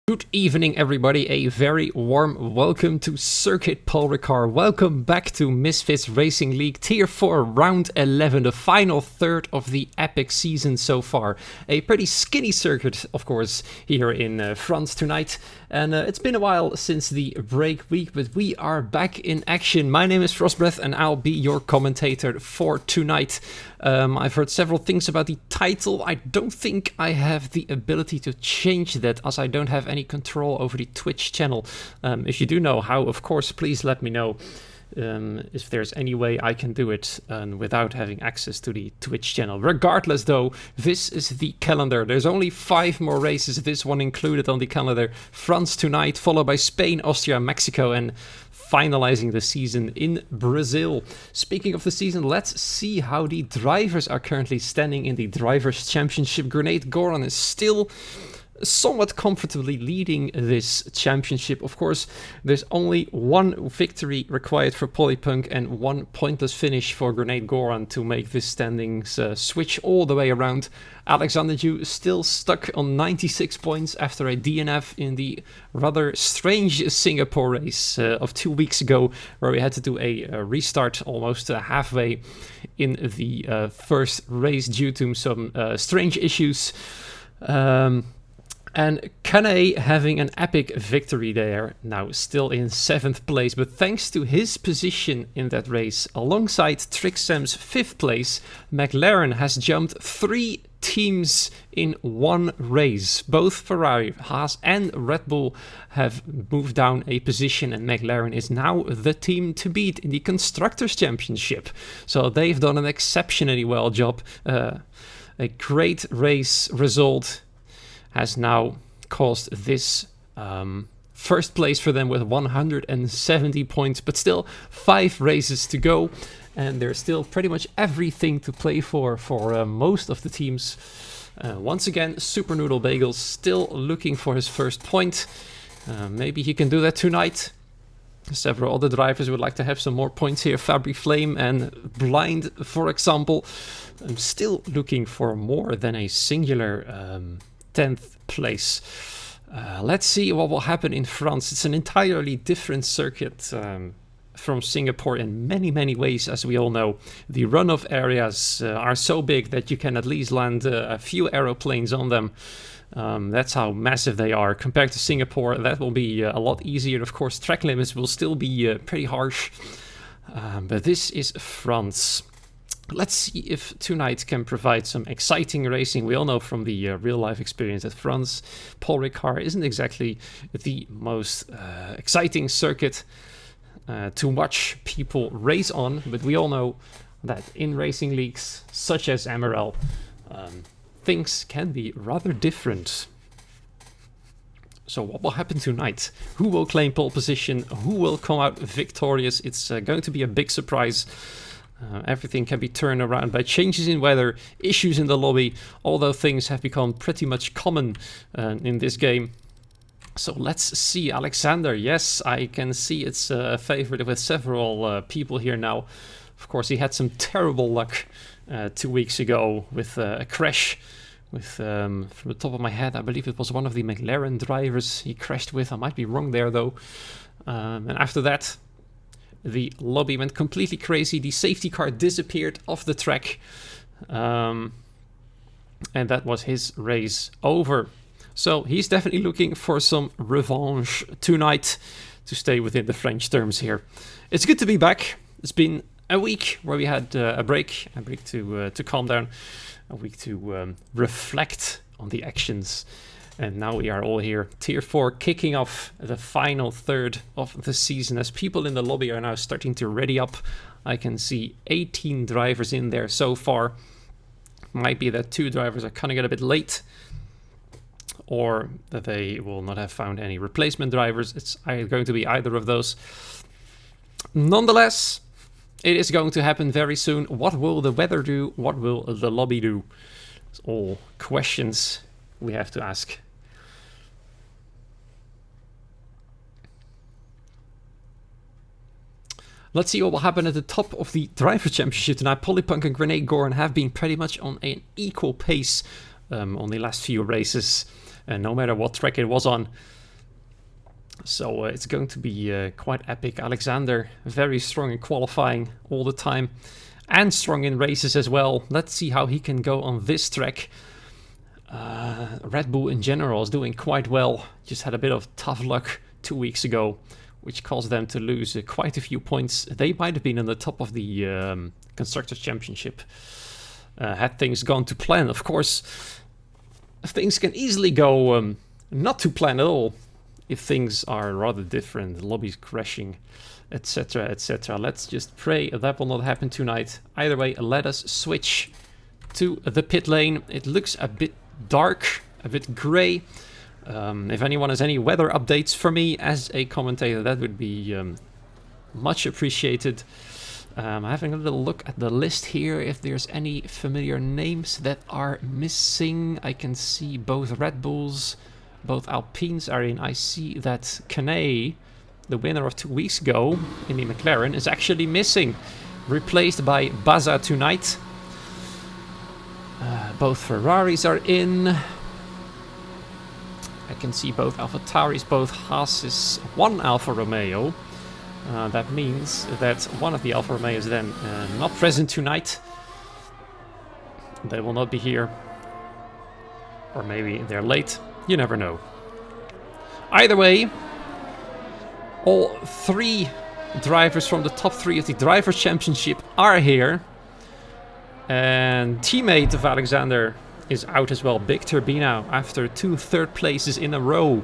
Good evening, everybody. A very warm welcome to Circuit Paul Ricard. Welcome back to Misfits Racing League Tier 4 Round 11, the final third of the epic season so far. A pretty skinny circuit, of course, here in France tonight. And it's been a while since the break week, but we are back in action. My name is Frostbreath and I'll be your commentator for tonight. I've heard several things about the title. I don't think I have the ability to change that, as I don't have any control over the Twitch channel. If you do know how, of course, please let me know if there's any way I can do it without having access to the Twitch channel. Regardless, though, this is the calendar. There's only 5 more races, this one included on the calendar. France tonight, followed by Spain, Austria, Mexico, and finalizing the season in Brazil. Speaking of the season, let's see how the drivers are currently standing in the Drivers' Championship. Grenade Goran is still somewhat comfortably leading this championship. Of course, there's only one victory required for Polypunk and one pointless finish for Grenade Goran to make this standings switch all the way around. Alexander Ju still stuck on 96 points after a DNF in the rather strange Singapore race of 2 weeks ago, where we had to do a restart almost halfway in the first race due to some strange issues. And Kane having an epic victory there, now still in 7th place, but thanks to his position in that race, alongside Trixam's 5th place, McLaren has jumped 3 teams in one race. Both Ferrari, Haas and Red Bull have moved down a position, and McLaren is now the team to beat in the Constructors' Championship. So they've done an exceptionally well job. A great race result has now caused this first place for them with 170 points, but still 5 races to go, and there's still pretty much everything to play for most of the teams. Once again, Super Noodle Bagel still looking for his first point. Maybe he can do that tonight. Several other drivers would like to have some more points here. Fabri Flame and Blind, for example. I'm still looking for more than a singular 10th place. Let's see what will happen in France. It's an entirely different circuit from Singapore in many ways, as we all know. The runoff areas are so big that you can at least land a few aeroplanes on them. That's how massive they are. Compared to Singapore, that will be a lot easier. Of course, track limits will still be pretty harsh. But this is France. Let's see if tonight can provide some exciting racing. We all know from the real-life experience that France, Paul Ricard isn't exactly the most exciting circuit to watch people race on, but we all know that in racing leagues such as MRL, things can be rather different. So what will happen tonight? Who will claim pole position? Who will come out victorious? It's going to be a big surprise. Everything can be turned around by changes in weather, issues in the lobby, although things have become pretty much common in this game. So let's see. Alexander, yes, I can see it's a favorite with several people here now. Of course, he had some terrible luck 2 weeks ago with a crash with, from the top of my head, I believe it was one of the McLaren drivers he crashed with. I might be wrong there, though. And after that, the lobby went completely crazy. The safety car disappeared off the track. And that was his race over. So he's definitely looking for some revenge tonight, to stay within the French terms here. It's good to be back. It's been a week where we had a break to calm down, a week to reflect on the actions. And now we are all here, Tier 4, kicking off the final third of the season. As people in the lobby are now starting to ready up, I can see 18 drivers in there so far. Might be that 2 drivers are kind of get a bit late, or that they will not have found any replacement drivers. It's going to be either of those. Nonetheless, it is going to happen very soon. What will the weather do? What will the lobby do? It's all questions we have to ask. Let's see what will happen at the top of the Driver Championship tonight. Polypunk and Grenade Goran have been pretty much on an equal pace on the last few races. And no matter what track it was on, So it's going to be quite epic. Alexander, very strong in qualifying all the time, and strong in races as well. Let's see how he can go on this track. Red Bull in general is doing quite well. Just had a bit of tough luck 2 weeks ago, which caused them to lose quite a few points. They might have been on the top of the Constructors' Championship. Had things gone to plan, of course, things can easily go not to plan at all if things are rather different, lobbies crashing, etc, etc. Let's just pray that will not happen tonight. Either way, let us switch to the pit lane. It looks a bit dark, a bit grey. If anyone has any weather updates for me as a commentator, that would be much appreciated. Having a little look at the list here, if there's any familiar names that are missing. I can see both Red Bulls, both Alpines are in. I see that Canet, the winner of 2 weeks ago in the McLaren, is actually missing, replaced by Baza tonight. Both Ferraris are in. I can see both AlphaTauris, both Haases, one Alfa Romeo. That means that one of the Alfa Romeos then not present tonight. They will not be here. Or maybe they're late. You never know. Either way, all 3 drivers from the top 3 of the Drivers' Championship are here. And teammate of Alexander is out as well. Big Turbina after 2 third places in a row.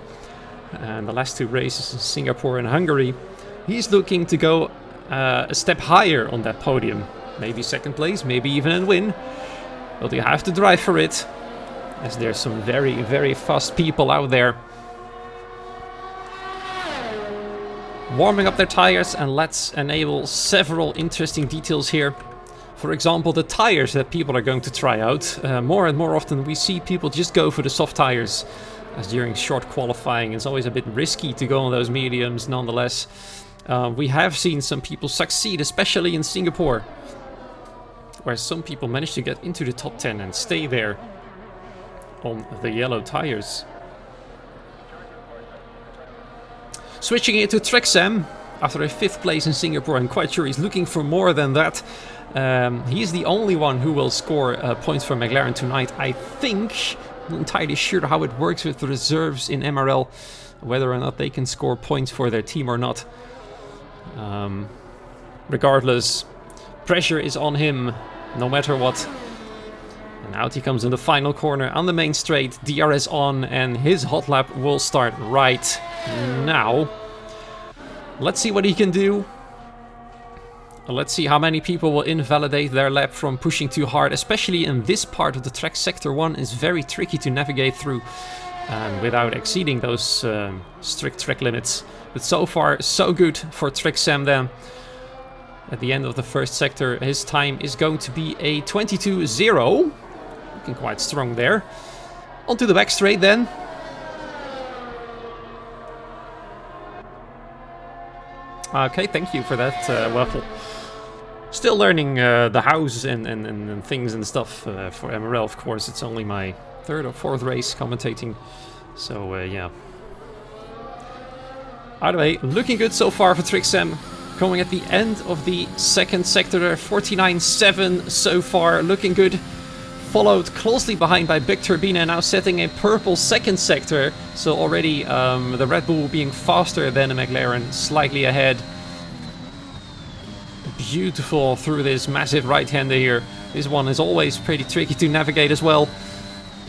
And the last 2 races in Singapore and Hungary. He's looking to go a step higher on that podium. Maybe 2nd place, maybe even a win. But you have to drive for it, as there's some very, very fast people out there. Warming up their tires, and let's enable several interesting details here. For example, the tires that people are going to try out. More and more often we see people just go for the soft tires, as during short qualifying it's always a bit risky to go on those mediums nonetheless. We have seen some people succeed, especially in Singapore, where some people manage to get into the top 10 and stay there on the yellow tires. Switching it to Trexham, after a 5th place in Singapore, I'm quite sure he's looking for more than that. He's the only one who will score points for McLaren tonight, I think. I'm not entirely sure how it works with the reserves in MRL, whether or not they can score points for their team or not. Regardless, pressure is on him, no matter what. And out he comes in the final corner on the main straight, DRS on, and his hot lap will start right now. Let's see what he can do. Let's see how many people will invalidate their lap from pushing too hard, especially in this part of the track. Sector 1 is very tricky to navigate through without exceeding those strict track limits. But so far, so good for Trexham then. At the end of the first sector, his time is going to be a 22.0. Looking quite strong there. Onto the back straight then. Okay, thank you for that, Waffle. Still learning the house and things and stuff for MRL, of course. It's only my 3rd or 4th race commentating. So, yeah. Either way, looking good so far for Trixem. Coming at the end of the 2nd sector there, 49.7 so far, looking good. Followed closely behind by Big Turbina, now setting a purple 2nd sector. So already the Red Bull being faster than the McLaren, slightly ahead. Beautiful through this massive right-hander here. This one is always pretty tricky to navigate as well.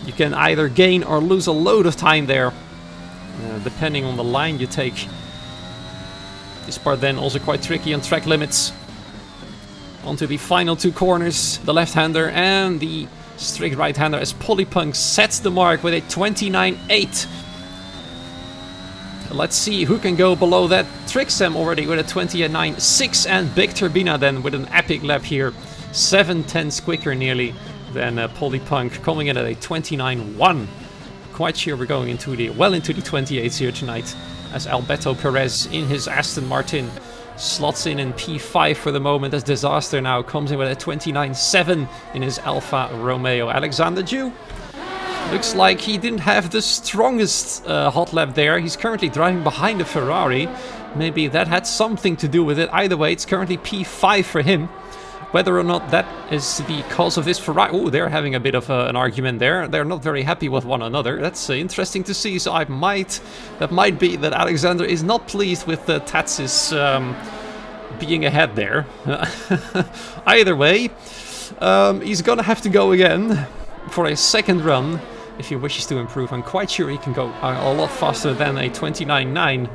You can either gain or lose a load of time there, depending on the line you take. This part then also quite tricky on track limits. Onto the final 2 corners, the left-hander and the strict right-hander, as Polypunk sets the mark with a 29.8. Let's see who can go below that. Trixem already with a 29.6, and Big Turbina then with an epic lap here. 7/10 quicker nearly than Polypunk, coming in at a 29.1. Quite sure we're going into the 28s here tonight, as Alberto Perez in his Aston Martin slots in P5 for the moment, as Disaster now comes in with a 29.7 in his Alfa Romeo. Alexander Jew Looks like he didn't have the strongest hot lap there. He's currently driving behind a Ferrari. Maybe that had something to do with it. Either way, it's currently P5 for him. Whether or not that is the cause of this Ferrari... Oh, they're having a bit of an argument there. They're not very happy with one another. That's interesting to see. So that might be that Alexander is not pleased with Tats's being ahead there. Either way, he's gonna have to go again for a second run if he wishes to improve. I'm quite sure he can go a lot faster than a 29.9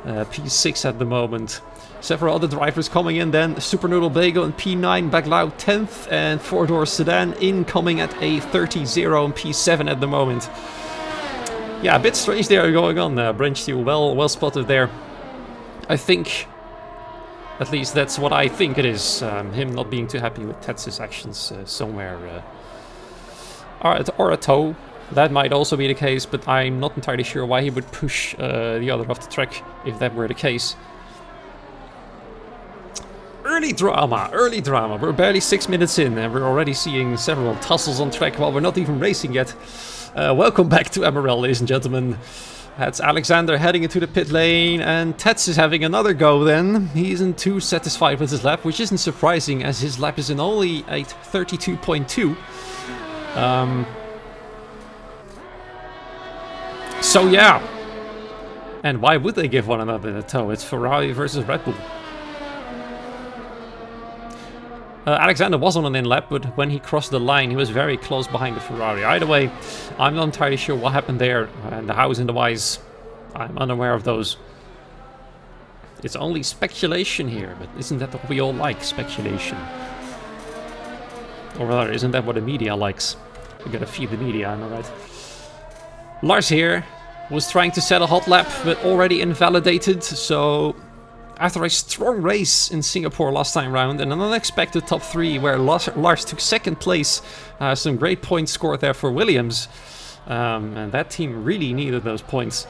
P6 at the moment. Several other drivers coming in then. Super Noodle Bagel in P9, Baglau 10th, and 4-door Sedan incoming at a 30.0 and P7 at the moment. Yeah, a bit strange there going on. Brench, well spotted there. I think, at least that's what I think it is. Him not being too happy with Tats's actions somewhere. Or a tow. That might also be the case, but I'm not entirely sure why he would push the other off the track if that were the case. Early drama. We're barely 6 minutes in and we're already seeing several tussles on track while we're not even racing yet. Welcome back to MRL, ladies and gentlemen. That's Alexander heading into the pit lane, and Tats is having another go then. He isn't too satisfied with his lap, which isn't surprising as his lap is in only a 32.2. So yeah. And why would they give one another a tow? It's Ferrari versus Red Bull. Alexander was on an in-lap, but when he crossed the line, he was very close behind the Ferrari. Either way, I'm not entirely sure what happened there, and the hows and the whys, I'm unaware of those. It's only speculation here, but isn't that what we all like, speculation? Or rather, isn't that what the media likes? We gotta feed the media, am I right? Lars here was trying to set a hot lap, but already invalidated, so... After a strong race in Singapore last time round and an unexpected top 3 where Lars took second place, some great points scored there for Williams. And that team really needed those points.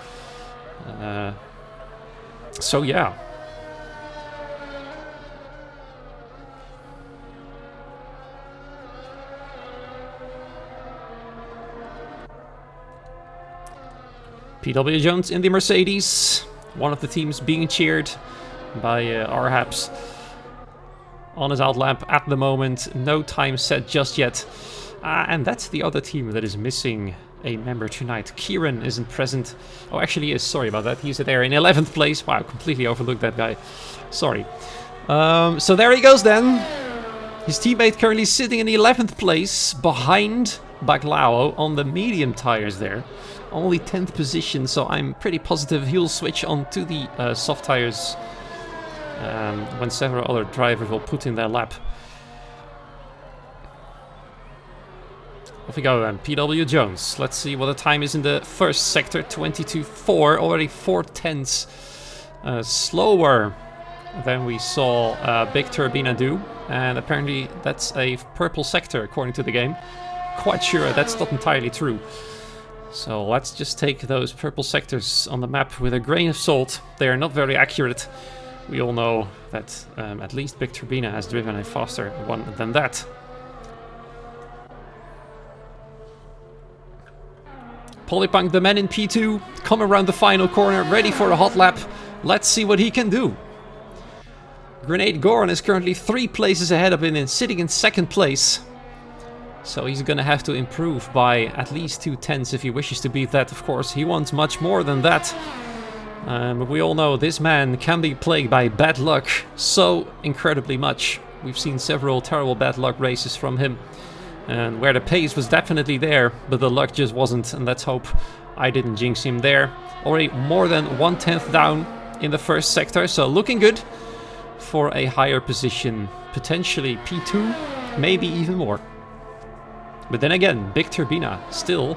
So yeah. PW Jones in the Mercedes, one of the teams being cheered by Arhaps on his out lap at the moment. No time set just yet. And that's the other team that is missing a member tonight. Kieran isn't present. Oh, actually he is. Sorry about that. He's there in 11th place. Wow, completely overlooked that guy. Sorry. So there he goes then. His teammate currently sitting in the 11th place behind Baglao on the medium tires there. Only 10th position, so I'm pretty positive he'll switch on to the soft tires when several other drivers will put in their lap. Off we go then, PW Jones. Let's see what the time is in the first sector, 22.4, already 4/10 slower than we saw Big Turbina do. And apparently that's a purple sector according to the game. Quite sure that's not entirely true. So let's just take those purple sectors on the map with a grain of salt. They are not very accurate. We all know that at least Big Turbina has driven a faster one than that. Polypunk, the man in P2, come around the final corner, ready for a hot lap. Let's see what he can do. Grenade Goran is currently 3 places ahead of him and sitting in 2nd place. So he's gonna have to improve by at least 2/10 if he wishes to beat that. Of course, he wants much more than that. But we all know this man can be plagued by bad luck so incredibly much. We've seen several terrible bad luck races from him. And where the pace was definitely there, but the luck just wasn't. And let's hope I didn't jinx him there. Already more than 1/10 down in the first sector. So looking good for a higher position. Potentially P2, maybe even more. But then again, Big Turbina still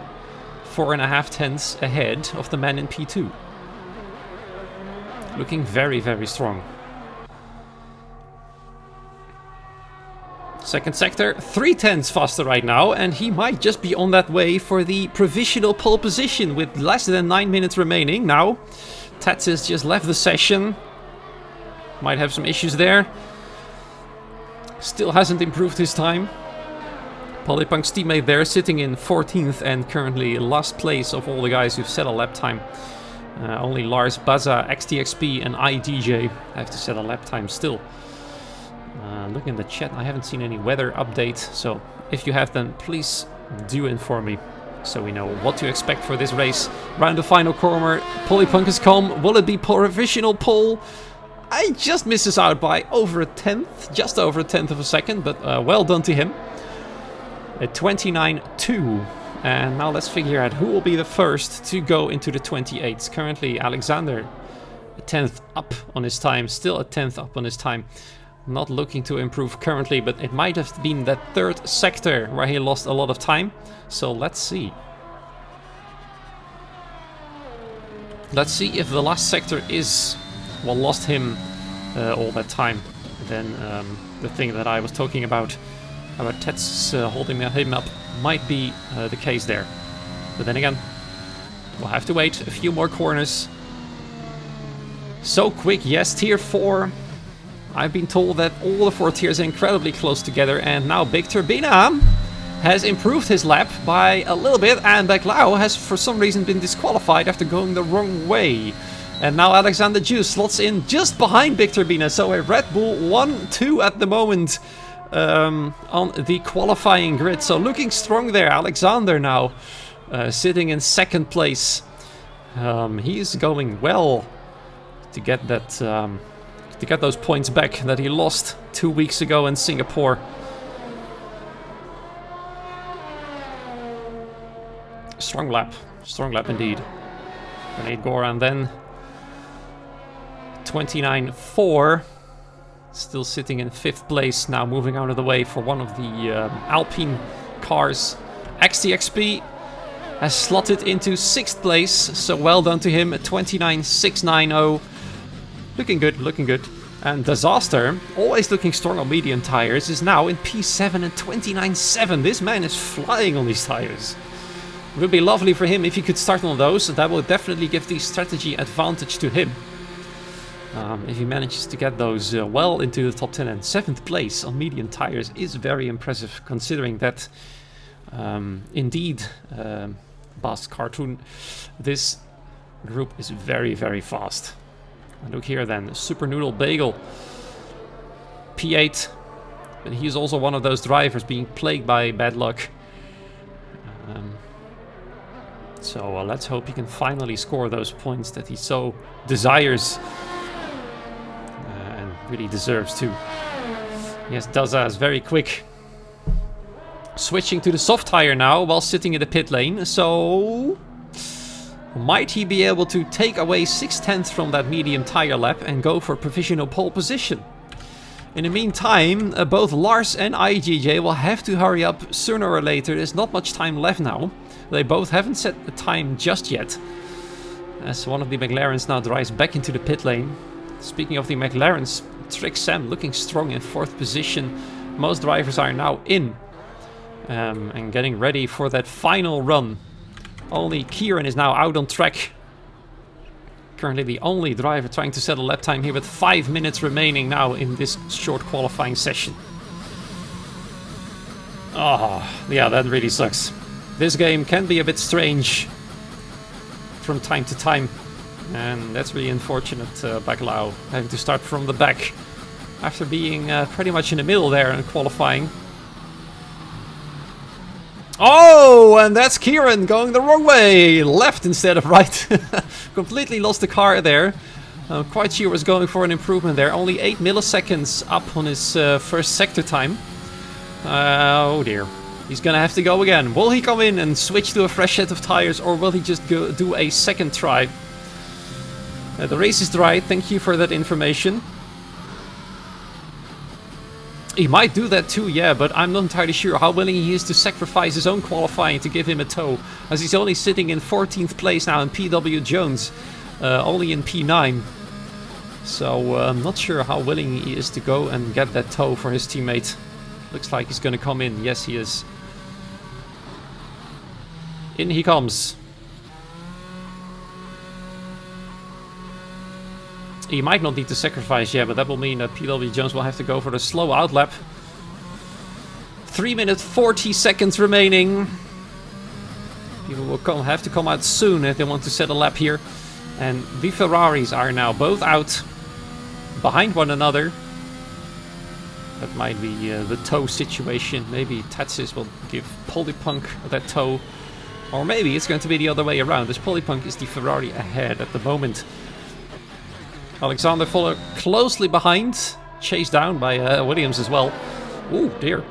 4.5 ahead of the man in P2. Looking very, very strong. Second sector, 3/10 faster right now, and he might just be on that way for the provisional pole position with less than 9 minutes remaining. Now, Tats has just left the session. Might have some issues there. Still hasn't improved his time. Polypunk's teammate there sitting in 14th and currently last place of all the guys who've set a lap time. Only Lars, Baza, XTXP and IDJ have to set a lap time still. Looking in the chat, I haven't seen any weather update, so if you have them, please do inform me so we know what to expect for this race. Round the final corner, Polypunk has come. Will it be provisional pole? I just misses out by over a tenth, just over a tenth of a second, but well done to him. At 29.2. And now let's figure out who will be the first to go into the 28s. Currently Alexander a tenth up on his time, still a tenth up on his time. Not looking to improve currently, but it might have been that third sector where he lost a lot of time. So let's see. Let's see if the last sector is what lost him all that time. Then the thing that I was talking about Tets holding him up might be the case there. But then again, we'll have to wait a few more corners. So quick, yes, tier 4. I've been told that all the 4 tiers are incredibly close together, and now Big Turbina has improved his lap by a little bit, and Baclau has for some reason been disqualified after going the wrong way. And now Alexander Juice slots in just behind Big Turbina, so a Red Bull 1-2 at the moment. On the qualifying grid, so looking strong there. Alexander now sitting in 2nd place. He is going well to get that to get those points back that he lost 2 weeks ago in Singapore. Strong lap indeed. Grenade Goran then 29.4. Still sitting in 5th place, now moving out of the way for one of the Alpine cars. XTXP has slotted into 6th place, so well done to him at 29.690. Looking good, looking good. And Disaster, always looking strong on medium tires, is now in P7 and 29.7. This man is flying on these tires. It would be lovely for him if he could start on those. That will definitely give the strategy advantage to him. If he manages to get those well into the top 10, and 7th place on medium tires is very impressive, considering that indeed, Bast Cartoon, this group is very, very fast. And look here then, Super Noodle Bagel, P8, but he's also one of those drivers being plagued by bad luck. So let's hope he can finally score those points that he so desires. Really deserves to. Yes, Daza is very quick. Switching to the soft tire now while sitting in the pit lane. So might he be able to take away 6/10 from that medium tire lap and go for provisional pole position? In the meantime, both Lars and IGJ will have to hurry up sooner or later. There's not much time left now. They both haven't set the time just yet. As one of the McLarens now drives back into the pit lane. Speaking of the McLarens, Trick Sam looking strong in 4th position. Most drivers are now in and getting ready for that final run. Only Kieran is now out on track. Currently the only driver trying to set a lap time here with 5 minutes remaining now in this short qualifying session. Oh, yeah, that really sucks. This game can be a bit strange from time to time. And that's really unfortunate, Baclau having to start from the back after being pretty much in the middle there in qualifying. Oh, and that's Kieran going the wrong way, left instead of right. Completely lost the car there. I'm quite sure was going for an improvement there. Only 8 milliseconds up on his first sector time. Oh dear. He's gonna have to go again. Will he come in and switch to a fresh set of tires, or will he just go do a second try? The race is dry, thank you for that information. He might do that too, yeah, but I'm not entirely sure how willing he is to sacrifice his own qualifying to give him a tow, as he's only sitting in 14th place now in PW Jones, only in P9. So I'm not sure how willing he is to go and get that tow for his teammate. Looks like he's gonna come in, yes he is. In he comes. He might not need to sacrifice, yeah, but that will mean that PW Jones will have to go for the slow out lap. 3 minutes 40 seconds remaining. People will have to come out soon if they want to set a lap here. And the Ferraris are now both out behind one another. That might be the tow situation. Maybe Tatsis will give Polypunk that tow. Or maybe it's going to be the other way around, as Polypunk is the Ferrari ahead at the moment. Alexander followed closely behind, chased down by Williams as well. Oh dear.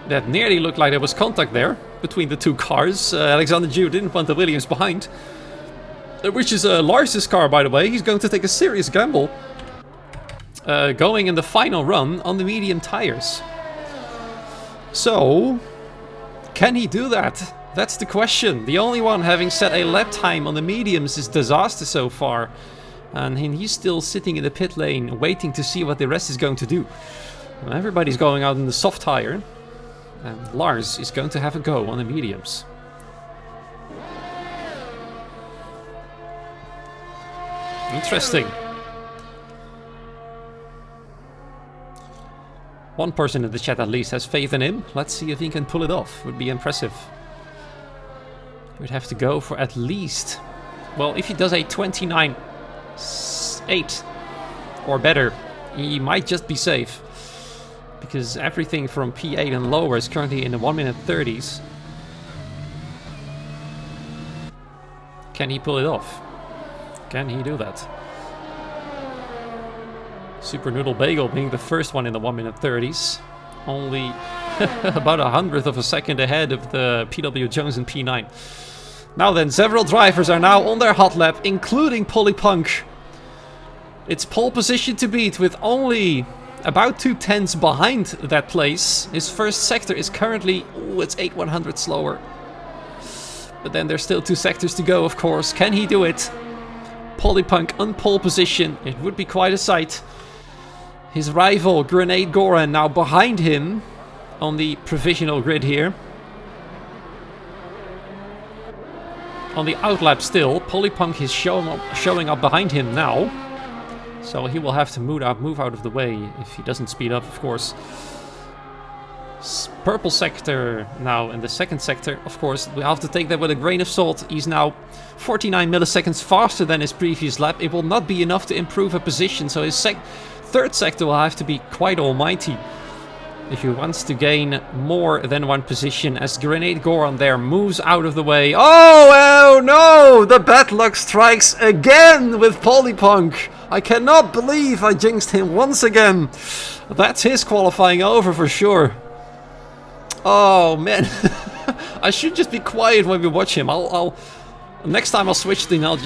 That nearly looked like there was contact there between the two cars. Alexander Jew didn't want the Williams behind. Which is Lars' car, by the way. He's going to take a serious gamble. Going in the final run on the medium tires. So, can he do that? That's the question. The only one having set a lap time on the mediums is Disaster so far. And he's still sitting in the pit lane waiting to see what the rest is going to do. Everybody's going out in the soft tire. And Lars is going to have a go on the mediums. Interesting. One person in the chat at least has faith in him. Let's see if he can pull it off. Would be impressive. He would have to go for at least... Well, if he does a 29.8 or better, he might just be safe. Because everything from P8 and lower is currently in the 1 minute 30s. Can he pull it off? Can he do that? Super Noodle Bagel being the first one in the 1 minute 30s. Only about 100th of a second ahead of the PW Jones and P9. Now then, several drivers are now on their hot lap, including Polypunk. It's pole position to beat with only about 2/10 behind that place. His first sector is currently... Ooh, it's 8/100 slower. But then there's still 2 sectors to go, of course. Can he do it? Polypunk on pole position. It would be quite a sight. His rival, Grenade Goran, now behind him on the provisional grid here. On the outlap still, Polypunk is showing up behind him now. So he will have to move out of the way if he doesn't speed up, of course. Purple sector now in the second sector. Of course, we have to take that with a grain of salt. He's now 49 milliseconds faster than his previous lap. It will not be enough to improve a position, so his third sector will have to be quite almighty if he wants to gain more than one position, as Grenade Goran there moves out of the way. Oh no! The bad luck strikes again with Polypunk. I cannot believe I jinxed him once again. That's his qualifying over for sure. Oh man. I should just be quiet when we watch him. I'll next time I'll switch thing. I'll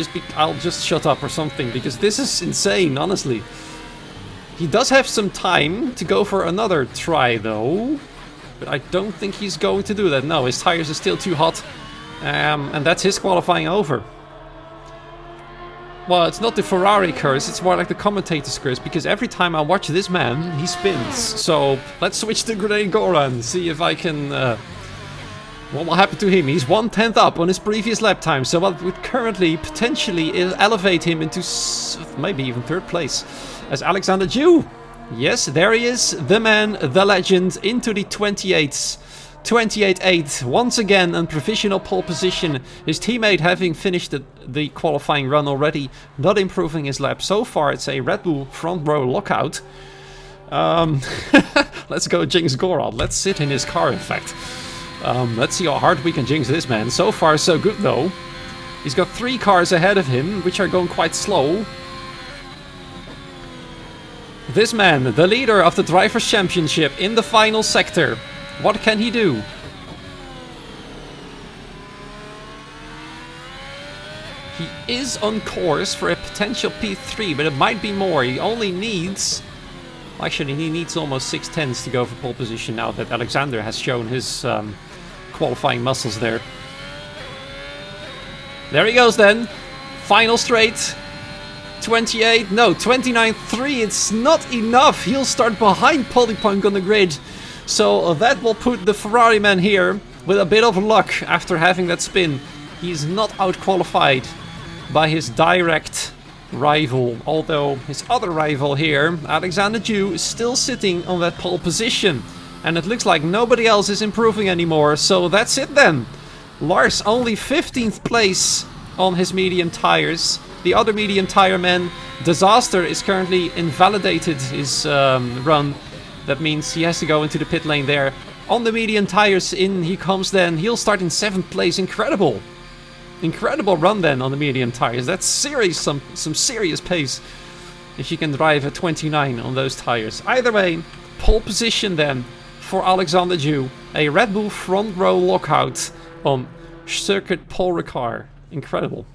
just shut up or something, because this is insane, honestly. He does have some time to go for another try though, but I don't think he's going to do that. No, his tires are still too hot, and that's his qualifying over. Well, it's not the Ferrari curse, it's more like the commentator's curse, because every time I watch this man, he spins. So let's switch to Grenade Goran, see if I can... what will happen to him? He's 1/10 up on his previous lap time, so what would currently potentially elevate him into maybe even third place. As Alexander Jew. Yes, there he is, the man, the legend, into the 28s. 28.8, once again on provisional pole position. His teammate having finished the qualifying run already, not improving his lap. So far it's a Red Bull front row lockout. Let's go jinx Goran. Let's sit in his car, in fact. Let's see how hard we can jinx this man. So far so good though. He's got 3 cars ahead of him, which are going quite slow. This man, the leader of the Drivers' Championship in the final sector. What can he do? He is on course for a potential P3, but it might be more. He only needs... Actually, he needs almost 6/10s to go for pole position now that Alexander has shown his qualifying muscles there. There he goes then. Final straight. 28, no, 29.3, it's not enough. He'll start behind Polypunk on the grid. So that will put the Ferrari man here with a bit of luck after having that spin. He's not out-qualified by his direct rival. Although his other rival here, Alexander Jew, is still sitting on that pole position. And it looks like nobody else is improving anymore, so that's it then. Lars only 15th place on his medium tires. The other medium tire man, Disaster, is currently invalidated his run. That means he has to go into the pit lane there. On the medium tires, in he comes then. He'll start in 7th place. Incredible. Incredible run then on the medium tires. That's serious, some serious pace. If you can drive a 29 on those tires. Either way, pole position then for Alexander Jew. A Red Bull front row lockout on Circuit Paul Ricard. Incredible.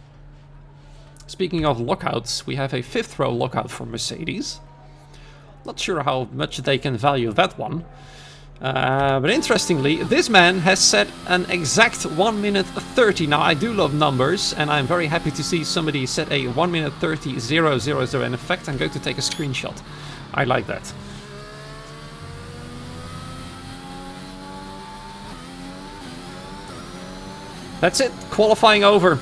Speaking of lockouts, we have a 5th row lockout for Mercedes. Not sure how much they can value that one. But interestingly, this man has set an exact 1 minute 30. Now, I do love numbers, and I'm very happy to see somebody set a 1 minute 30.000. And in fact, I'm going to take a screenshot. I like that. That's it. Qualifying over.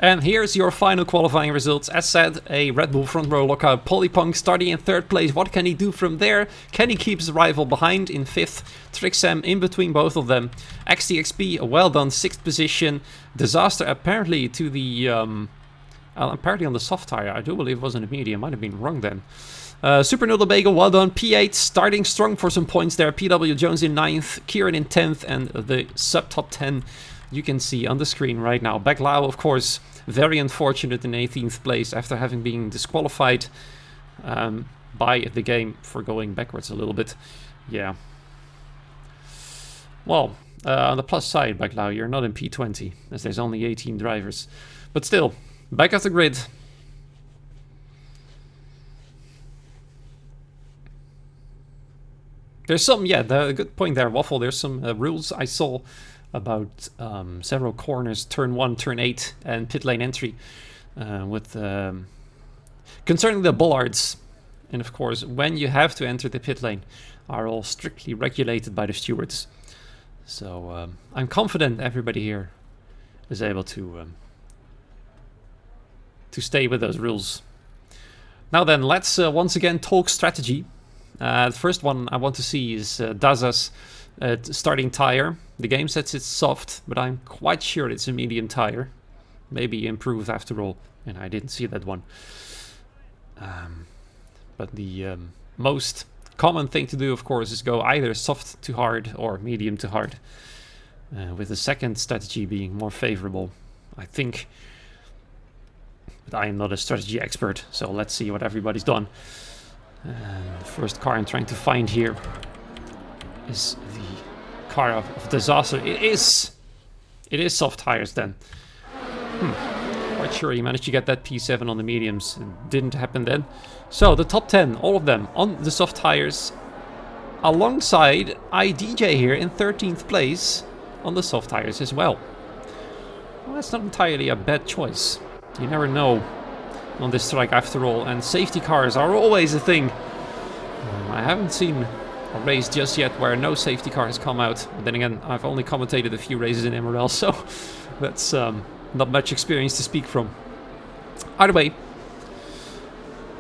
And here's your final qualifying results. As said, a Red Bull front row lockout. Polypunk starting in 3rd place. What can he do from there? Can he keep his rival behind in 5th? Trixem in between both of them. XTXP, well done, 6th position. Disaster apparently to the... apparently on the soft tire. I do believe it wasn't a medium. Might have been wrong then. Super Noodle Bagel, well done. P8 starting strong for some points there. PW Jones in 9th. Kieran in 10th. And the sub-top 10 you can see on the screen right now. Backlao, of course, very unfortunate in 18th place after having been disqualified by the game for going backwards a little bit. Yeah. Well, on the plus side, Backlao, you're not in P20, as there's only 18 drivers. But still, back off the grid. There's some, yeah, the good point there, Waffle. There's some rules I saw about several corners, turn 1, turn 8, and pit lane entry with concerning the bollards. And of course, when you have to enter the pit lane, are all strictly regulated by the stewards. So I'm confident everybody here is able to stay with those rules. Now then, let's once again talk strategy. The first one I want to see is Daza's starting tire. The game sets it soft, but I'm quite sure it's a medium tire. Maybe improved after all, and I didn't see that one. But the most common thing to do, of course, is go either soft to hard or medium to hard. With the second strategy being more favorable, I think. But I am not a strategy expert, so let's see what everybody's done. The first car I'm trying to find here is the car of Disaster. It is soft tires then. Quite sure he managed to get that P7 on the mediums. It didn't happen then. So the top 10, all of them on the soft tires, alongside IDJ here in 13th place on the soft tires as well. Well, that's not entirely a bad choice. You never know on this strike after all, and safety cars are always a thing. I haven't seen a race just yet where no safety car has come out. But then again, I've only commentated a few races in MRL, so that's not much experience to speak from. Either way,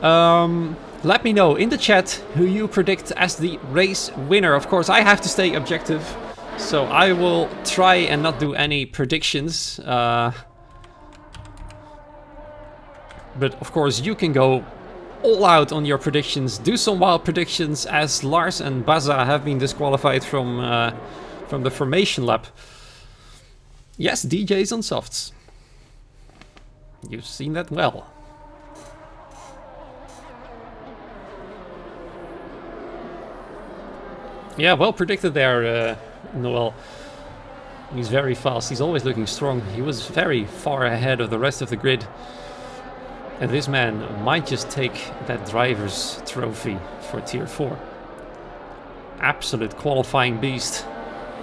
let me know in the chat who you predict as the race winner. Of course, I have to stay objective, so I will try and not do any predictions. But of course, you can go all out on your predictions. Do some wild predictions, as Lars and Baza have been disqualified from the formation lap. Yes, DJ's on softs. You've seen that well. Yeah, well predicted there, Noel. He's very fast. He's always looking strong. He was very far ahead of the rest of the grid. And this man might just take that driver's trophy for Tier 4. Absolute qualifying beast.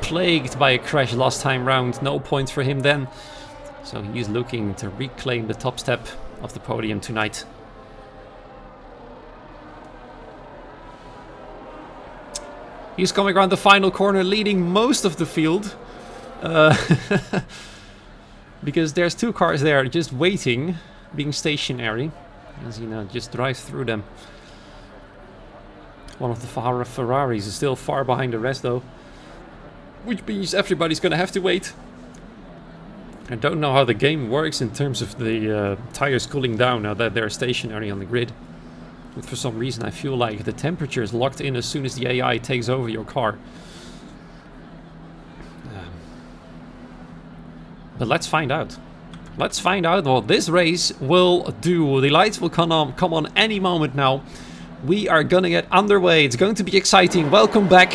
Plagued by a crash last time round. No points for him then. So he's looking to reclaim the top step of the podium tonight. He's coming around the final corner, leading most of the field. Because there's 2 cars there just waiting, being stationary. As you know, just drive through them. One of the Ferraris is still far behind the rest though. Which means everybody's gonna have to wait. I don't know how the game works in terms of the tires cooling down now that they're stationary on the grid. But for some reason I feel like the temperature is locked in as soon as the AI takes over your car. But let's find out. Let's find out what this race will do. The lights will come on any moment now. We are gonna get underway. It's going to be exciting. Welcome back.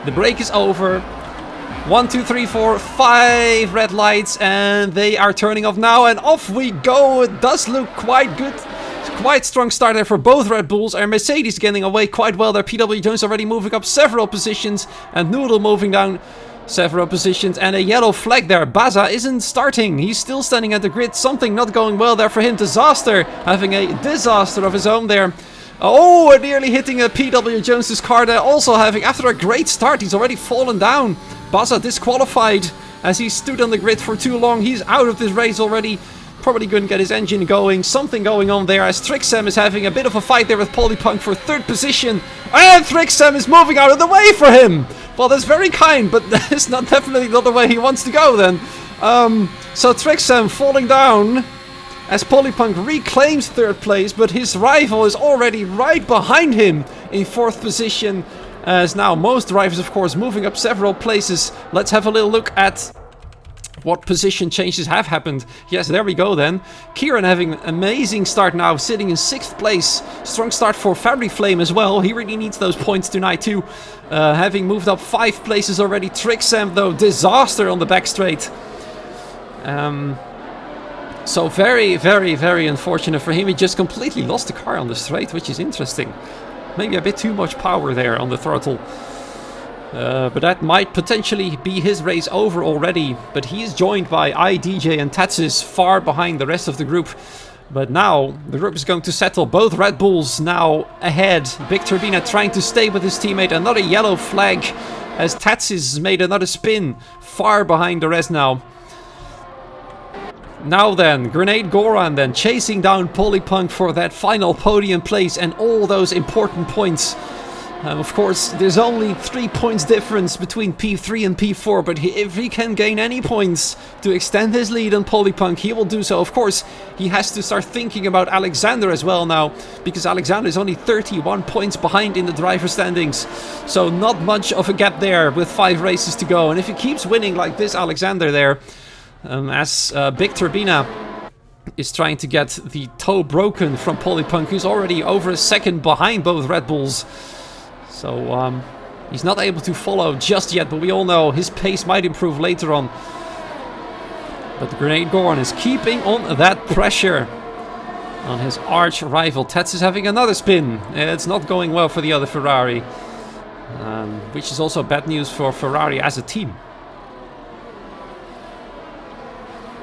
The break is over. 1, 2, 3, 4, 5 red lights, and they are turning off now, and off we go. It does look quite good. Quite strong start there for both Red Bulls. Our Mercedes getting away quite well there. PW Jones already moving up several positions, and Noodle moving down several positions, and a yellow flag there. Baza isn't starting. He's still standing at the grid. Something not going well there for him. Disaster, having a disaster of his own there. Oh, nearly hitting a PW Jones's car there. Also having, after a great start, he's already fallen down. Baza disqualified as he stood on the grid for too long. He's out of this race already. Probably couldn't get his engine going. Something going on there as Trixem is having a bit of a fight there with Polypunk for 3rd position. And Trixem is moving out of the way for him. Well, that's very kind, but that's definitely not the way he wants to go then. So Trixem falling down as Polypunk reclaims 3rd place, but his rival is already right behind him in 4th position. As now most drivers, of course, moving up several places. Let's have a little look at what position changes have happened. Yes, there we go then. Kieran having an amazing start now, sitting in 6th place. Strong start for Fabry Flame as well. He really needs those points tonight too. Having moved up 5 places already. Trixem though, disaster on the back straight. So very, very, very unfortunate for him. He just completely lost the car on the straight, which is interesting. Maybe a bit too much power there on the throttle. But that might potentially be his race over already. But he is joined by IDJ and Tatsis far behind the rest of the group. But now the group is going to settle. Both Red Bulls now ahead. Big Turbina trying to stay with his teammate. Another yellow flag as Tatsis made another spin. Far behind the rest now. Now then, Grenade Goran then chasing down Polypunk for that final podium place and all those important points. Of course, there's only 3 points difference between P3 and P4, but if he can gain any points to extend his lead on Polypunk, he will do so. Of course, he has to start thinking about Alexander as well now, because Alexander is only 31 points behind in the driver standings. So not much of a gap there with 5 races to go. And if he keeps winning like this, Alexander there, as Big Turbina is trying to get the toe broken from Polypunk, who's already over a second behind both Red Bulls. So he's not able to follow just yet, but we all know his pace might improve later on. But the Grenade Goran is keeping on that pressure on his arch rival. Tats is having another spin. It's not going well for the other Ferrari, which is also bad news for Ferrari as a team.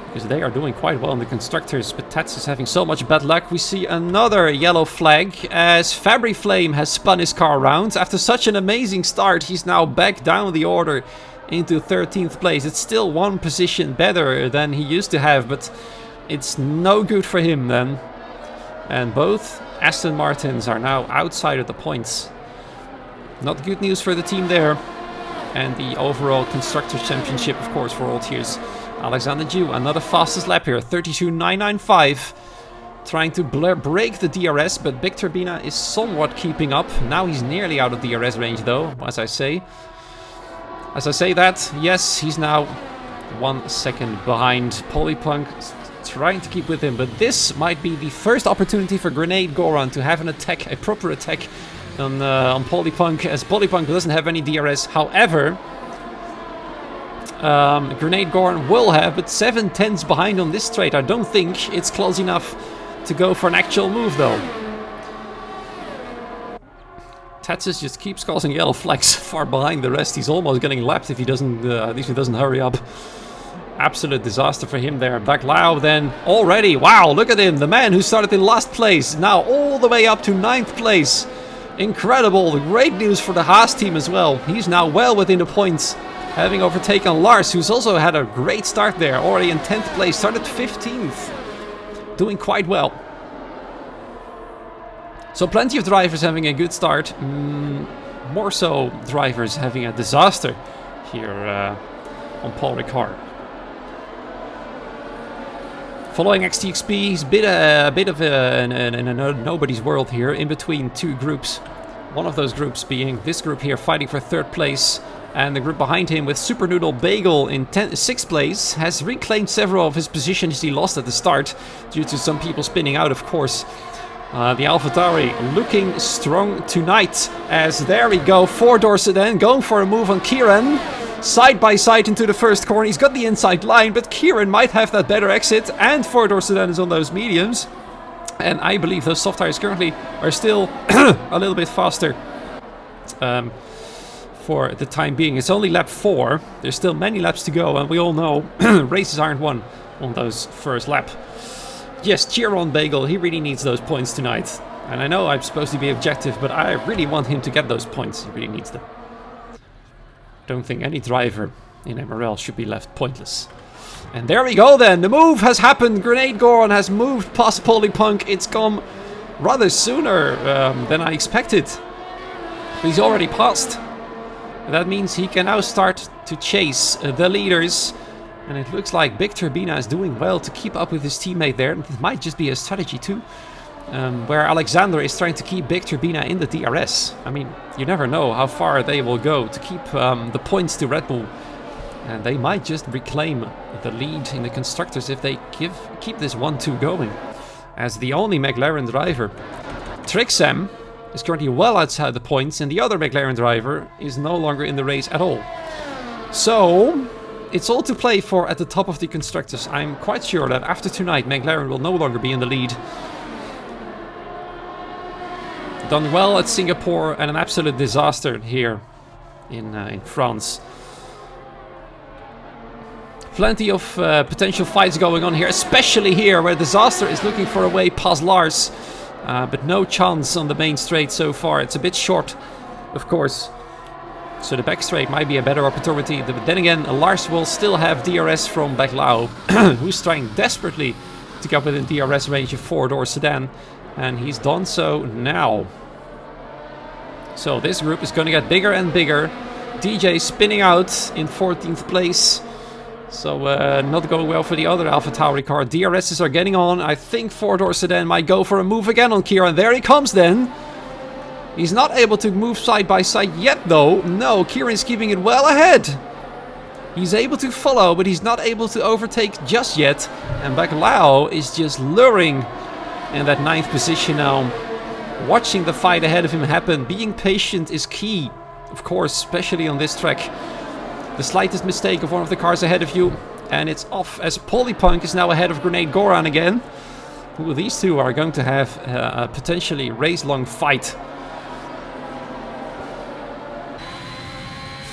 Because they are doing quite well in the constructors, but Tats is having so much bad luck. We see another yellow flag as Fabry Flame has spun his car around. After such an amazing start, he's now back down the order into 13th place. It's still 1 position better than he used to have, but it's no good for him then. And both Aston Martins are now outside of the points. Not good news for the team there. And the overall Constructors' Championship, of course, for all tiers. Alexander Jew, another fastest lap here, 32.995. Trying to break the DRS, but Big Turbina is somewhat keeping up. Now he's nearly out of DRS range though, as I say. As I say that, yes, he's now 1 second behind. Polypunk trying to keep with him, but this might be the first opportunity for Grenade Goran to have an attack, a proper attack on Polypunk, as Polypunk doesn't have any DRS. However, Grenade Goran will have, but 7 tenths behind on this straight. I don't think it's close enough to go for an actual move though. Tatsis just keeps causing yellow flags far behind the rest. He's almost getting lapped if he doesn't, at least he doesn't hurry up. Absolute disaster for him there. Baclau then already, wow, look at him. The man who started in last place, now all the way up to 9th place. Incredible, great news for the Haas team as well. He's now well within the points, having overtaken Lars, who's also had a great start there. Already in 10th place, started 15th. Doing quite well. So plenty of drivers having a good start. More so drivers having a disaster here on Paul Ricard. Following XTXP, he's a bit of in a nobody's world here, in between two groups. One of those groups being this group here, fighting for 3rd place. And the group behind him with Super Noodle Bagel in 6th place has reclaimed several of his positions he lost at the start, due to some people spinning out, of course. The AlphaTauri looking strong tonight, as there we go, 4-door sedan going for a move on Kieran. Side by side into the first corner, he's got the inside line, but Kieran might have that better exit, and 4-door sedan is on those mediums. And I believe those soft tires currently are still a little bit faster for the time being. It's only lap 4, there's still many laps to go, and we all know races aren't won on those first lap. Yes, cheer on Bagel, he really needs those points tonight. And I know I'm supposed to be objective, but I really want him to get those points, he really needs them. Don't think any driver in MRL should be left pointless. And there we go then, the move has happened. Grenade Goron has moved past Polypunk. It's come rather sooner than I expected. But he's already passed. And that means he can now start to chase the leaders. And it looks like Big Turbina is doing well to keep up with his teammate there. And it might just be a strategy too. Where Alexander is trying to keep Big Turbina in the DRS. I mean, you never know how far they will go to keep the points to Red Bull. And they might just reclaim the lead in the constructors if they keep this 1-2 going. As the only McLaren driver, Trixem, is currently well outside the points, and the other McLaren driver is no longer in the race at all. So it's all to play for at the top of the constructors. I'm quite sure that after tonight McLaren will no longer be in the lead. Done well at Singapore and an absolute disaster here in France. Plenty of potential fights going on here, especially here where Disaster is looking for a way past Lars. But no chance on the main straight so far. It's a bit short, of course. So the back straight might be a better opportunity. But then again, Lars will still have DRS from Baclau, who's trying desperately to get within DRS range of 4-door sedan. And he's done so now. So this group is going to get bigger and bigger. DJ spinning out in 14th place. So not going well for the other AlphaTauri car. DRSs are getting on. I think 4-door sedan might go for a move again on Kieran. There he comes then. He's not able to move side by side yet though. No, Kieran's keeping it well ahead. He's able to follow, but he's not able to overtake just yet. And Baclau is just luring in that 9th position now. Watching the fight ahead of him happen. Being patient is key, of course, especially on this track. The slightest mistake of one of the cars ahead of you, and it's off as Polypunk is now ahead of Grenade Goran again. Ooh, these two are going to have a potentially race-long fight.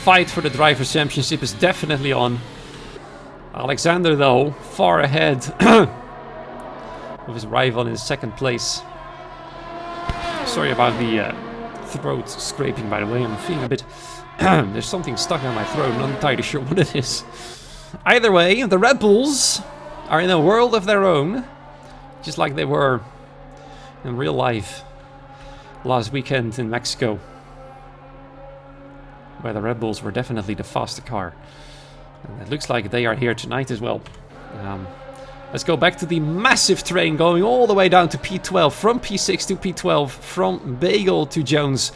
Fight for the Drivers' Championship is definitely on. Alexander, though, far ahead of his rival in 2nd place. Sorry about the throat scraping, by the way. I'm feeling a bit... There's something stuck in my throat, I'm not entirely sure what it is. Either way, the Red Bulls are in a world of their own, just like they were in real life last weekend in Mexico, where the Red Bulls were definitely the faster car. And it looks like they are here tonight as well. Let's go back to the massive train going all the way down to P12, from P6 to P12, from Bagel to Jones.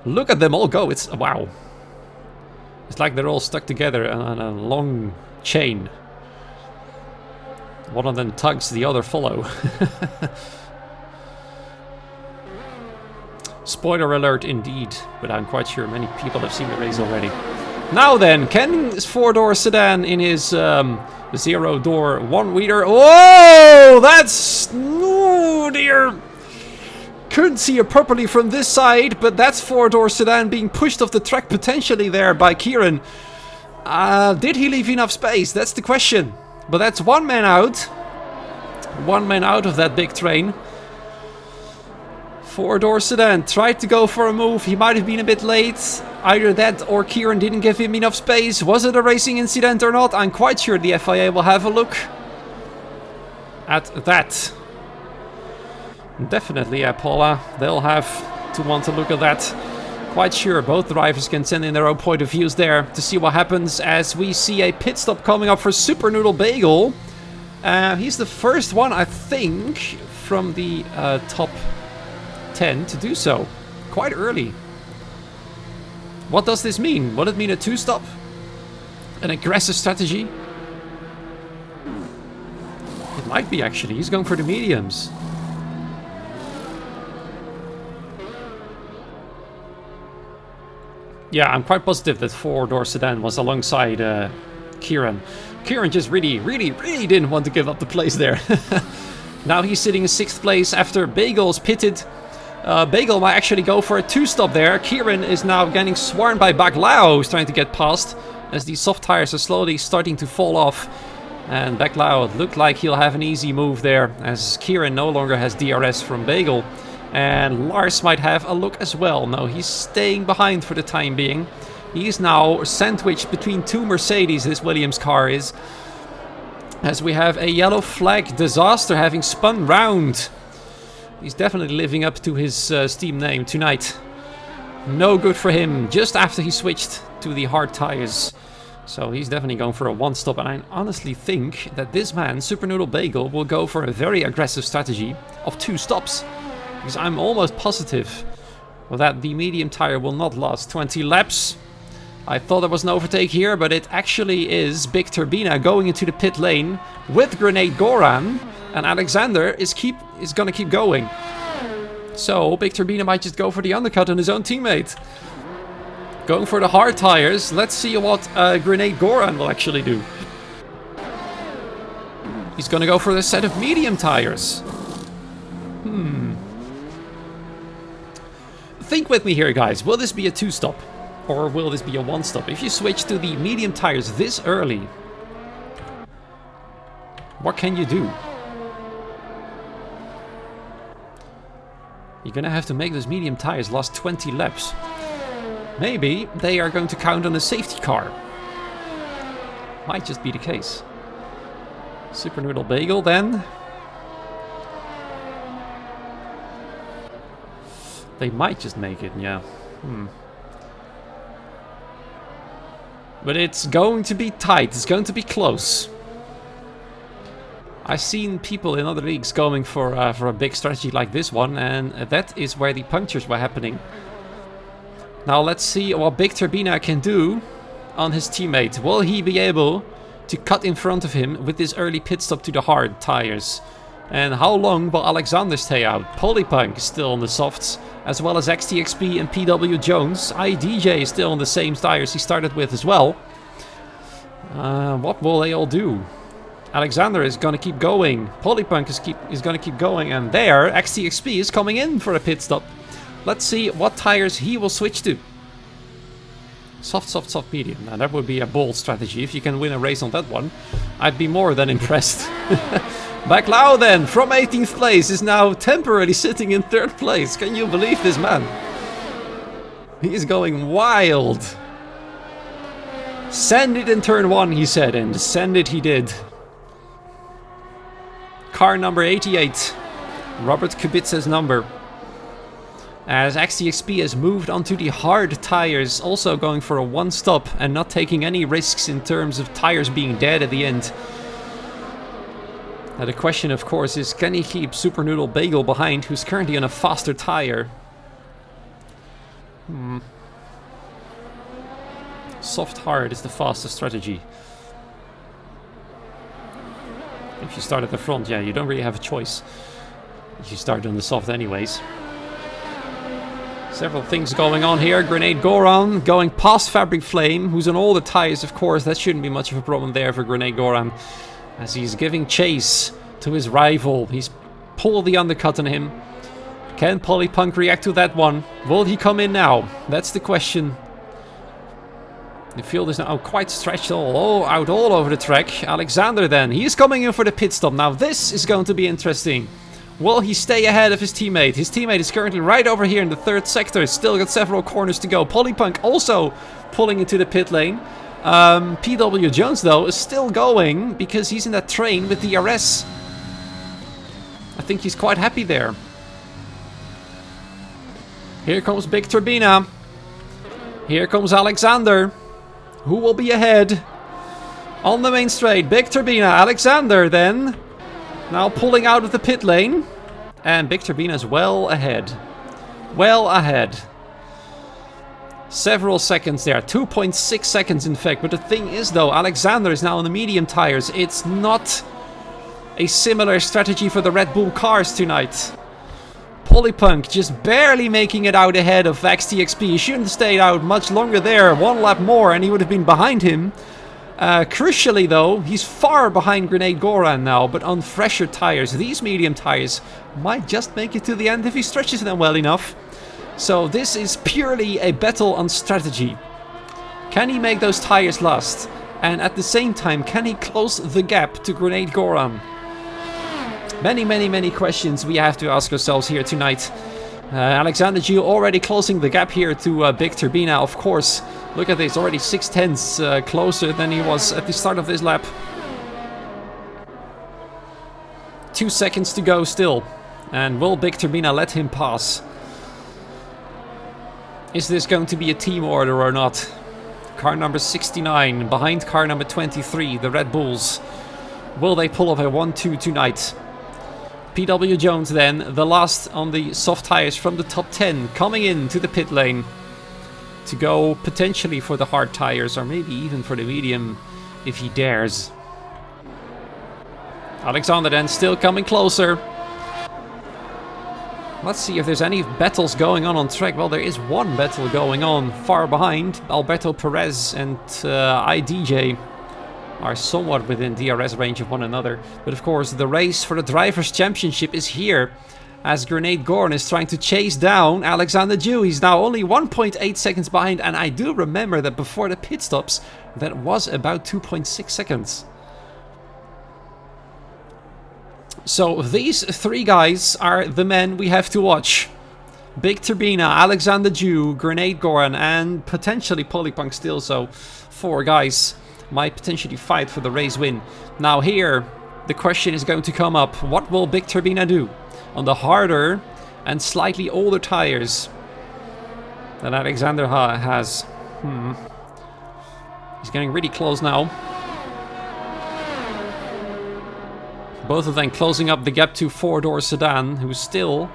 Look at them all go, it's wow. It's like they're all stuck together on a long chain. One of them tugs, the other follow. Spoiler alert indeed, but I'm quite sure many people have seen the race already. Now then, Ken's 4-door sedan in his 0-door 1-liter. Whoa! That's... oh dear! Couldn't see it properly from this side, but that's 4-door sedan being pushed off the track potentially there by Kieran. Did he leave enough space? That's the question. But that's one man out. One man out of that big train. 4-door sedan tried to go for a move. He might have been a bit late. Either that or Kieran didn't give him enough space. Was it a racing incident or not? I'm quite sure the FIA will have a look at that. Definitely, yeah, Paula. They'll have to want to look at that. Quite sure both drivers can send in their own point of views there to see what happens as we see a pit stop coming up for Super Noodle Bagel. He's the first one, I think, from the top 10 to do so. Quite early. What does this mean? Will it mean a two-stop? An aggressive strategy? It might be, actually. He's going for the mediums. Yeah, I'm quite positive that four-door sedan was alongside Kieran. Kieran just really didn't want to give up the place there. Now he's sitting in 6th place after Bagel's pitted. Bagel might actually go for a two-stop there. Kieran is now getting swarmed by Baclau, who's trying to get past as these soft tires are slowly starting to fall off. And Baclau looked like he'll have an easy move there as Kieran no longer has DRS from Bagel. And Lars might have a look as well. No, he's staying behind for the time being. He's now sandwiched between two Mercedes, this Williams car is. As we have a yellow flag disaster having spun round. He's definitely living up to his Steam name tonight. No good for him, just after he switched to the hard tires. So he's definitely going for a one-stop. And I honestly think that this man, Super Noodle Bagel, will go for a very aggressive strategy of two stops. Because I'm almost positive that the medium tire will not last 20 laps. I thought there was an overtake here, but it actually is Big Turbina going into the pit lane with Grenade Goran, and Alexander is gonna keep going. So Big Turbina might just go for the undercut on his own teammate. Going for the hard tires. Let's see what Grenade Goran will actually do. He's gonna go for a set of medium tires. Think with me here, guys. Will this be a two-stop? Or will this be a one-stop? If you switch to the medium tires this early, what can you do? You're gonna have to make those medium tires last 20 laps. Maybe they are going to count on a safety car. Might just be the case. Super Noodle Bagel then. They might just make it, yeah. But it's going to be tight. It's going to be close. I've seen people in other leagues going for a big strategy like this one, and that is where the punctures were happening. Now let's see what Big Turbina can do on his teammate. Will he be able to cut in front of him with this early pit stop to the hard tires? And how long will Alexander stay out? Polypunk is still on the softs, as well as XTXP and PW Jones. IDJ is still on the same tires he started with as well. What will they all do? Alexander is going to keep going. Polypunk is going to keep going. And there, XTXP is coming in for a pit stop. Let's see what tires he will switch to. Soft, soft, soft, medium. Now that would be a bold strategy. If you can win a race on that one, I'd be more than impressed. Baclau then, from 18th place, is now temporarily sitting in 3rd place. Can you believe this man? He's going wild. Send it in turn 1, he said, and send it he did. Car number 88. Robert Kubica's number. As XTXP has moved onto the hard tires, also going for a one-stop and not taking any risks in terms of tires being dead at the end. Now the question, of course, is can he keep Super Noodle Bagel behind, who's currently on a faster tire? Soft hard is the fastest strategy. If you start at the front, yeah, you don't really have a choice. If you start on the soft anyways. Several things going on here. Grenade Goran going past Fabric Flame, who's on all the tires, of course. That shouldn't be much of a problem there for Grenade Goran, as he's giving chase to his rival. He's pulled the undercut on him. Can Polypunk react to that one? Will he come in now? That's the question. The field is now quite stretched out all over the track. Alexander then, he's coming in for the pit stop. Now this is going to be interesting. Will he stay ahead of his teammate? His teammate is currently right over here in the third sector. Still got several corners to go. Polypunk also pulling into the pit lane. PW Jones, though, is still going because he's in that train with DRS. I think he's quite happy there. Here comes Big Turbina. Here comes Alexander. Who will be ahead? On the main straight, Big Turbina. Alexander then. Now pulling out of the pit lane. And Big Turbina is well ahead. Well ahead. Several seconds there. 2.6 seconds in fact. But the thing is though, Alexander is now on the medium tires. It's not a similar strategy for the Red Bull cars tonight. Polypunk just barely making it out ahead of XTXP. He shouldn't have stayed out much longer there. One lap more and he would have been behind him. Crucially though, he's far behind Grenade Goran now, but on fresher tires. These medium tires might just make it to the end if he stretches them well enough. So this is purely a battle on strategy. Can he make those tires last? And at the same time, can he close the gap to Grenade Goran? Many questions we have to ask ourselves here tonight. Alexander Gio already closing the gap here to Big Turbina, of course. Look at this, already 0.6 closer than he was at the start of this lap. 2 seconds to go still. And will Big Turbina let him pass? Is this going to be a team order or not? Car number 69 behind car number 23, the Red Bulls. Will they pull off a 1-2 tonight? PW Jones then, the last on the soft tires from the top 10, coming into the pit lane to go potentially for the hard tires or maybe even for the medium if he dares. Alexander then still coming closer. Let's see if there's any battles going on track. Well, there is one battle going on far behind. Alberto Perez and IDJ are somewhat within DRS range of one another. But of course, the race for the Drivers' Championship is here, as Grenade Goran is trying to chase down Alexander Gio. He's now only 1.8 seconds behind, and I do remember that before the pit stops, that was about 2.6 seconds. So these three guys are the men we have to watch. Big Turbina, Alexander Gio, Grenade Goran, and potentially Polypunk still. So 4 guys might potentially fight for the race win. Now here, the question is going to come up. What will Big Turbina do on the harder and slightly older tires that Alexander has? He's getting really close now. Both of them closing up the gap to 4-door sedan, who's still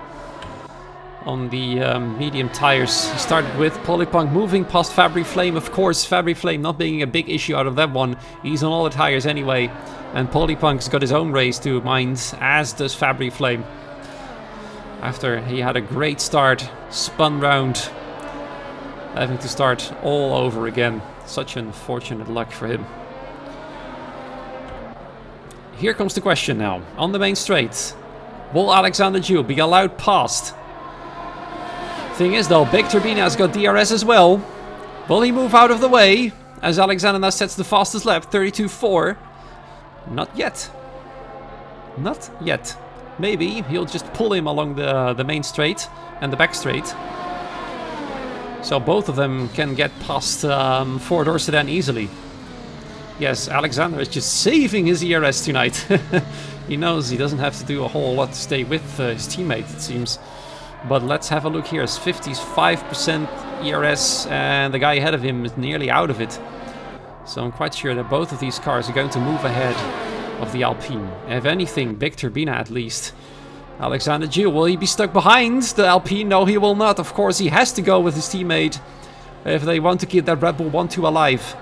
on the medium tires. He started with Polypunk moving past Fabry Flame. Of course, Fabry Flame not being a big issue out of that one. He's on all the tires anyway. And Polypunk's got his own race to mind, as does Fabry Flame. After he had a great start, spun round, having to start all over again. Such unfortunate luck for him. Here comes the question now. On the main straight, will Alexander Gio be allowed past? Thing is though, Big Turbina has got DRS as well. Will he move out of the way as Alexander now sets the fastest lap, 32.4? Not yet. Not yet. Maybe he'll just pull him along the main straight and the back straight. So both of them can get past 4-door sedan easily. Yes, Alexander is just saving his ERS tonight. He knows he doesn't have to do a whole lot to stay with his teammate, it seems. But let's have a look here. It's 55% ERS, and the guy ahead of him is nearly out of it. So I'm quite sure that both of these cars are going to move ahead of the Alpine. If anything, Big Turbina at least. Alexander Gio, will he be stuck behind the Alpine? No, he will not. Of course, he has to go with his teammate if they want to keep that Red Bull 1-2 alive.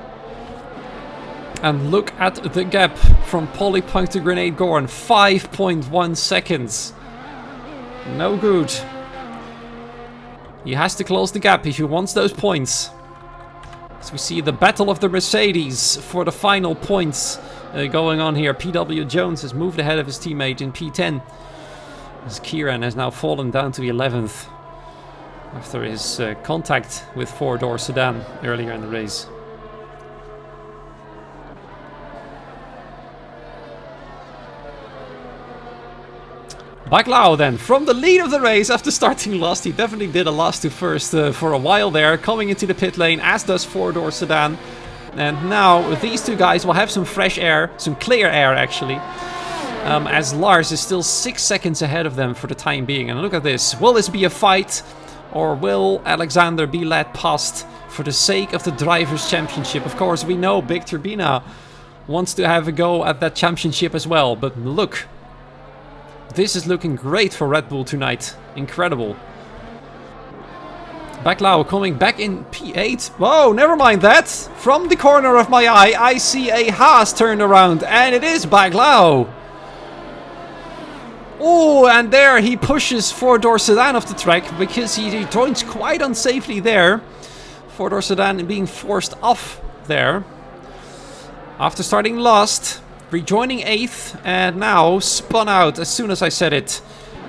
And look at the gap from Polypunk to Grenade Goran. 5.1 seconds. No good. He has to close the gap if he wants those points. So we see the battle of the Mercedes for the final points going on here. PW Jones has moved ahead of his teammate in P10. As Kieran has now fallen down to 11th after his contact with 4-door sedan earlier in the race. Baclau then, from the lead of the race after starting last. He definitely did a last to first for a while there, coming into the pit lane, as does four-door sedan. And now these two guys will have some fresh air, some clear air actually, as Lars is still 6 seconds ahead of them for the time being. And look at this, will this be a fight, or will Alexander be led past for the sake of the Drivers' Championship? Of course, we know Big Turbina wants to have a go at that championship as well, but look. This is looking great for Red Bull tonight. Incredible. Baclau coming back in P8. Whoa, never mind that. From the corner of my eye, I see a Haas turned around, and it is Baclau. Oh, and there he pushes four-door sedan off the track because he joins quite unsafely there. Four-door sedan being forced off there. After starting last, rejoining 8th, and now spun out as soon as I said it.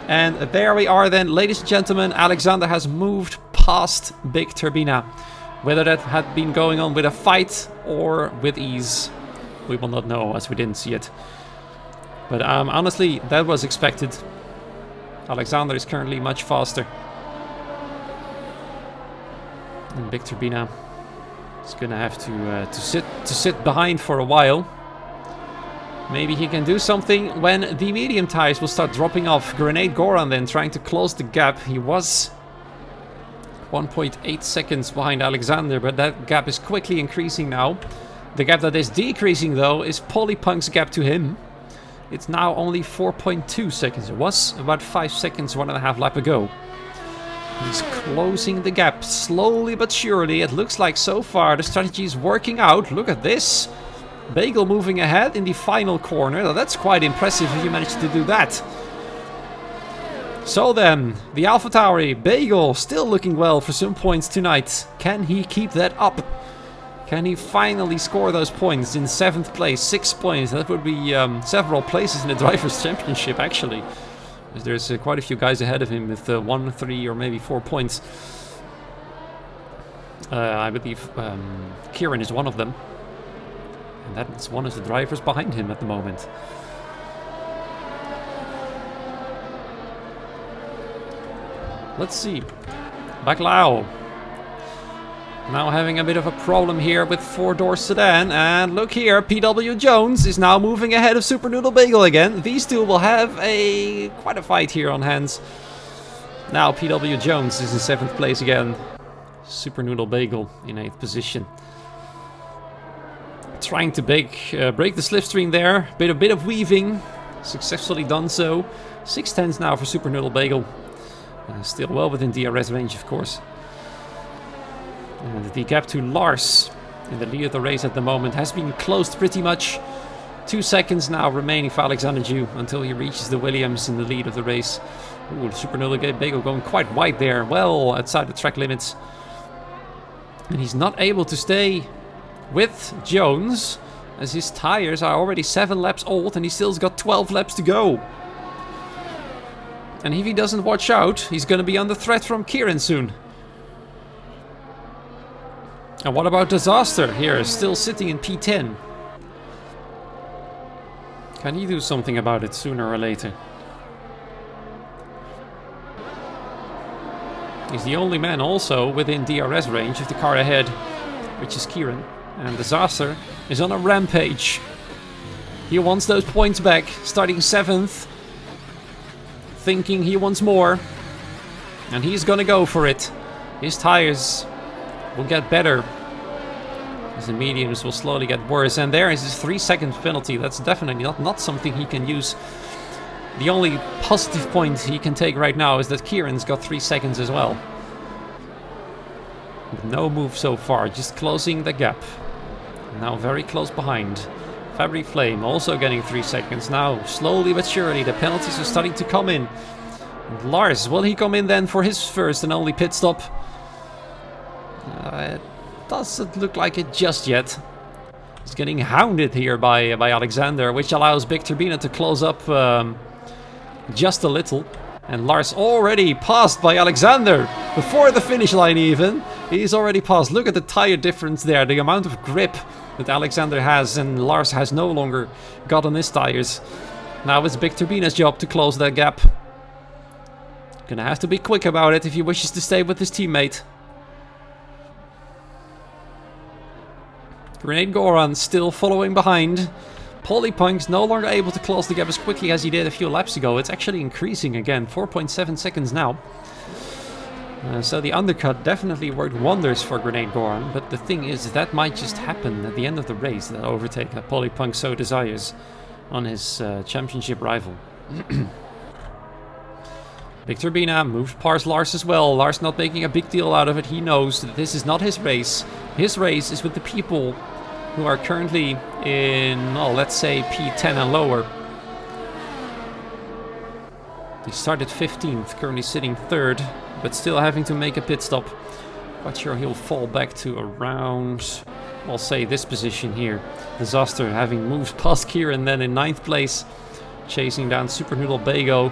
And there we are then, ladies and gentlemen. Alexander has moved past Big Turbina. Whether that had been going on with a fight or with ease, we will not know as we didn't see it. But honestly, that was expected. Alexander is currently much faster. And Big Turbina is gonna have to sit behind for a while. Maybe he can do something when the medium tires will start dropping off. Grenade Goran then trying to close the gap. He was 1.8 seconds behind Alexander, but that gap is quickly increasing now. The gap that is decreasing though is Polypunk's gap to him. It's now only 4.2 seconds. It was about 5 seconds, 1.5 lap ago. He's closing the gap slowly but surely. It looks like so far the strategy is working out. Look at this. Bagel moving ahead in the final corner. Now, that's quite impressive if you manage to do that. So then, the AlphaTauri, Bagel still looking well for some points tonight. Can he keep that up? Can he finally score those points in 7th place? 6 points. That would be several places in the Drivers' Championship actually. There's quite a few guys ahead of him with 1, 3 or maybe 4 points. I believe Kieran is one of them. And that's one of the drivers behind him at the moment. Let's see. Baclau. Now having a bit of a problem here with four-door sedan. And look here, PW Jones is now moving ahead of Super Noodle Bagel again. These two will have quite a fight here on hands. Now PW Jones is in 7th place again. Super Noodle Bagel in 8th position. Trying to break the slipstream there. Bit of weaving. Successfully done so. 6/10 now for Super Noodle Bagel. Still well within DRS range, of course. And the gap to Lars in the lead of the race at the moment has been closed pretty much. 2 seconds now remaining for Alexander Jew until he reaches the Williams in the lead of the race. Ooh, Super Noodle Bagel going quite wide there. Well outside the track limits. And he's not able to stay with Jones, as his tires are already 7 laps old and he still's got 12 laps to go. And if he doesn't watch out, he's gonna be under threat from Kieran soon. And what about Disaster here, still sitting in P10? Can he do something about it sooner or later? He's the only man also within DRS range of the car ahead, which is Kieran. And Disaster is on a rampage. He wants those points back, starting 7th. Thinking he wants more. And he's gonna go for it. His tires will get better, as the mediums will slowly get worse. And there is his 3-second penalty. That's definitely not something he can use. The only positive point he can take right now is that Kieran's got 3 seconds as well. No move so far, just closing the gap. Now very close behind. Fabric Flame also getting 3 seconds. Now, slowly but surely, the penalties are starting to come in. And Lars, will he come in then for his first and only pit stop? It doesn't look like it just yet. He's getting hounded here by Alexander, which allows Big Turbina to close up just a little. And Lars already passed by Alexander before the finish line even. He's already passed. Look at the tire difference there. The amount of grip that Alexander has and Lars has no longer got on his tires. Now it's Big Turbina's job to close that gap. Gonna have to be quick about it if he wishes to stay with his teammate. Grenade Goran still following behind. Polypunk's no longer able to close the gap as quickly as he did a few laps ago. It's actually increasing again, 4.7 seconds now. So the undercut definitely worked wonders for Grenade Goran, but the thing is that might just happen at the end of the race, that overtake that Polypunk so desires on his championship rival. Victor Bina moved past Lars as well. Lars not making a big deal out of it. He knows that this is not his race. His race is with the people who are currently in, oh, let's say P10 and lower. He started 15th, currently sitting 3rd, but still having to make a pit stop. Quite sure he'll fall back to around, I'll say this position here. Disaster having moved past Kieran, then in 9th place, chasing down Super Noodle Bago.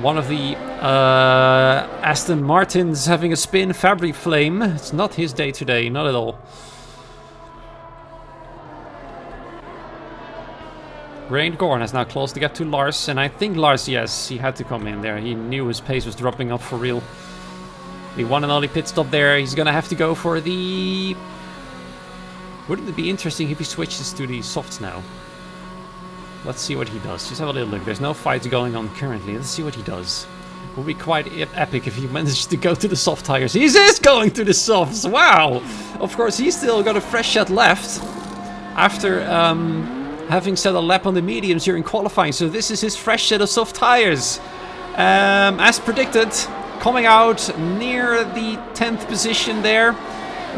One of the Aston Martins having a spin, Fabry Flame. It's not his day today, not at all. Grenade Goran has now closed the gap to Lars, and I think Lars, yes, he had to come in there. He knew his pace was dropping off for real. The one and only pit stop there. He's gonna have to go for the... Wouldn't it be interesting if he switches to the softs now? Let's see what he does. Just have a little look. There's no fights going on currently. Let's see what he does. It would be quite epic if he manages to go to the soft tires. He is going to the softs! Wow! Of course, he's still got a fresh set left after having set a lap on the mediums during qualifying. So this is his fresh set of soft tires. As predicted, coming out near the 10th position there.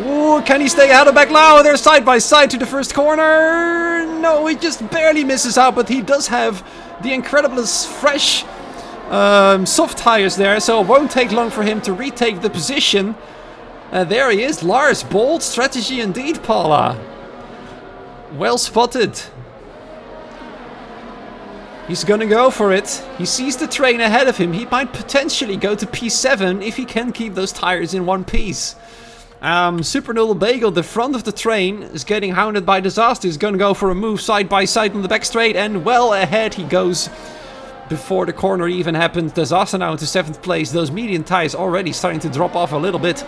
Ooh, can he stay ahead of Baclao? They're side by side to the first corner. No, he just barely misses out, but he does have the incredible fresh soft tires there, so it won't take long for him to retake the position. There he is, Lars. Bold strategy indeed, Paula. Well spotted. He's gonna go for it. He sees the train ahead of him. He might potentially go to P7 if he can keep those tires in one piece. Super Noodle Bagel, the front of the train, is getting hounded by Disaster. He's gonna go for a move side by side on the back straight, and well ahead he goes before the corner even happened. Disaster now into 7th place. Those medium tires already starting to drop off a little bit.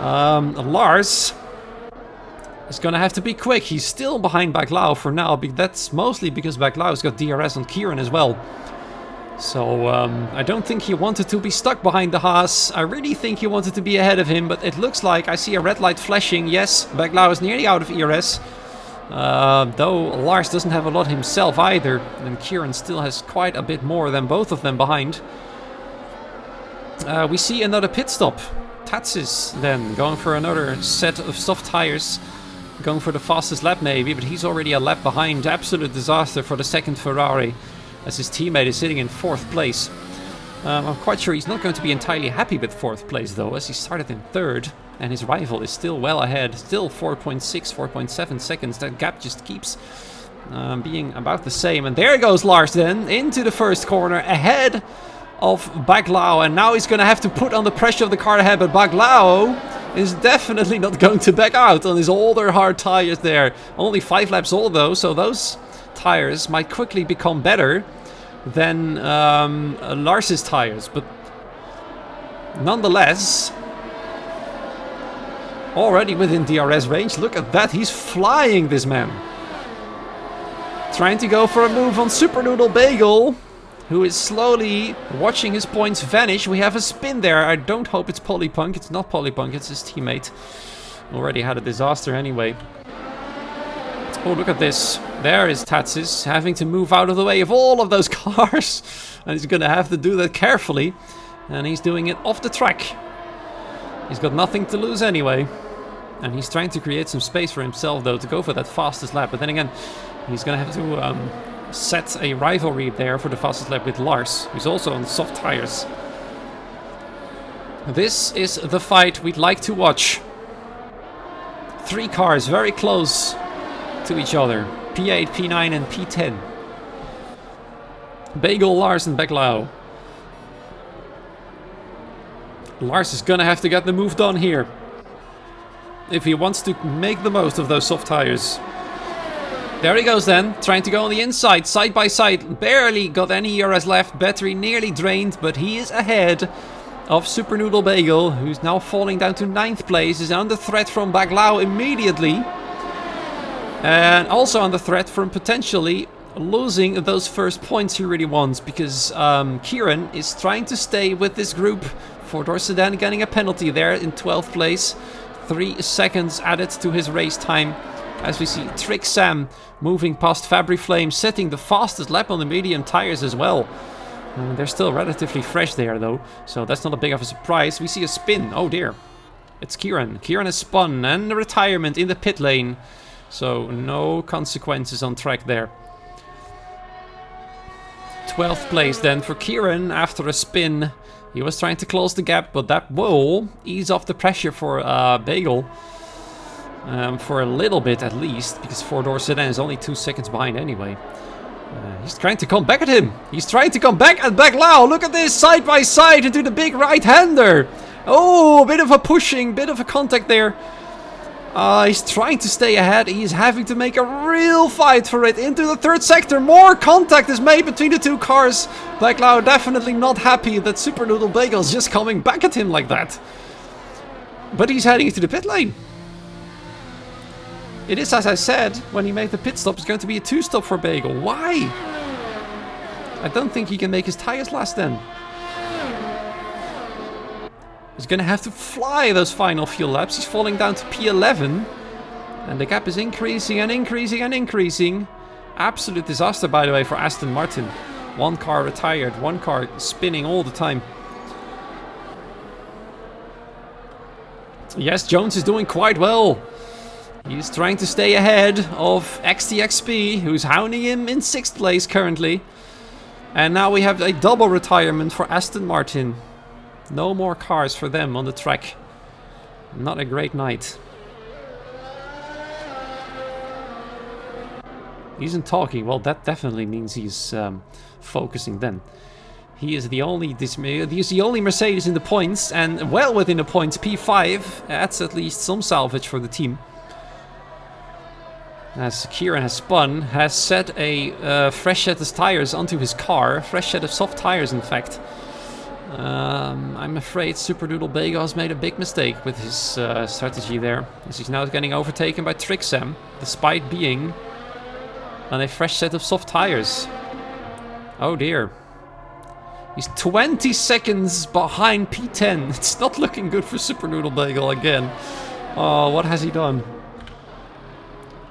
Lars is gonna have to be quick. He's still behind Baclao for now, but that's mostly because Baclao's got DRS on Kieran as well. So, I don't think he wanted to be stuck behind the Haas. I really think he wanted to be ahead of him, but it looks like I see a red light flashing. Yes, Baclao is nearly out of ERS. Though Lars doesn't have a lot himself either, and Kieran still has quite a bit more than both of them behind. We see another pit stop. Tatsis then going for another set of soft tires. Going for the fastest lap maybe, but he's already a lap behind. Absolute disaster for the second Ferrari, as his teammate is sitting in 4th place. I'm quite sure he's not going to be entirely happy with 4th place though, as he started in 3rd, and his rival is still well ahead, still 4.6, 4.7 seconds. That gap just keeps being about the same. And there goes Lars then, into the first corner, ahead of Baclao, and now he's going to have to put on the pressure of the car ahead, but Baclao is definitely not going to back out on his older hard tires there. Only 5 laps old though, so those tires might quickly become better than Lars's tires, but nonetheless already within DRS range. Look at that, he's flying, this man. Trying to go for a move on Super Noodle Bagel, who is slowly watching his points vanish. We have a spin there. I don't hope it's Polypunk. It's not Polypunk, it's his teammate. Already had a disaster anyway. Oh, look at this. There is Tatsis having to move out of the way of all of those cars. And he's gonna have to do that carefully. And he's doing it off the track. He's got nothing to lose anyway. And he's trying to create some space for himself though to go for that fastest lap. But then again, he's gonna have to set a rivalry there for the fastest lap with Lars, who's also on soft tires. This is the fight we'd like to watch. 3 cars very close to each other. P8, P9 and P10. Bagel, Lars and Baclao. Lars is gonna have to get the move done here if he wants to make the most of those soft tires. There he goes then, trying to go on the inside, side by side. Barely got any ERS left, battery nearly drained, but he is ahead of Super Noodle Bagel, who's now falling down to 9th place, is under threat from Baglao immediately. And also under threat from potentially losing those first points he really wants, because Kieran is trying to stay with this group. Four-door sedan getting a penalty there in 12th place. 3 seconds added to his race time. As we see Trick Sam moving past Fabry Flame, setting the fastest lap on the medium tires as well. They're still relatively fresh there though, so that's not a big of a surprise. We see a spin. Oh dear. It's Kieran. Kieran has spun and a retirement in the pit lane. So no consequences on track there. 12th place then for Kieran after a spin. He was trying to close the gap, but that will ease off the pressure for Bagel. For a little bit at least, because four-door sedan is only 2 seconds behind anyway. He's trying to come back at him. He's trying to come back at Baglao. Look at this, side by side into the big right-hander. Oh, a bit of a pushing, bit of a contact there. He's trying to stay ahead. He's having to make a real fight for it into the 3rd sector. More contact is made between the two cars. Baglao definitely not happy that Super Noodle Bagel is just coming back at him like that. But he's heading into the pit lane. It is, as I said, when he made the pit stop, it's going to be a 2-stop for Bagel. Why? I don't think he can make his tires last then. He's going to have to fly those final few laps. He's falling down to P11. And the gap is increasing and increasing and increasing. Absolute disaster, by the way, for Aston Martin. 1 car retired, 1 car spinning all the time. Yes, Jones is doing quite well. He's trying to stay ahead of XTXP, who's hounding him in 6th place currently. And now we have a double retirement for Aston Martin. No more cars for them on the track. Not a great night. He isn't talking. Well, that definitely means he's focusing then. He is the only Mercedes in the points, and well within the points. P5 adds at least some salvage for the team. As Kieran has spun, has set a fresh set of tires onto his car. Fresh set of soft tires, in fact. I'm afraid Super Noodle Bagel has made a big mistake with his strategy there. As he's now getting overtaken by Trick Sam, despite being on a fresh set of soft tires. Oh dear. He's 20 seconds behind P10. It's not looking good for Super Noodle Bagel again. Oh, what has he done?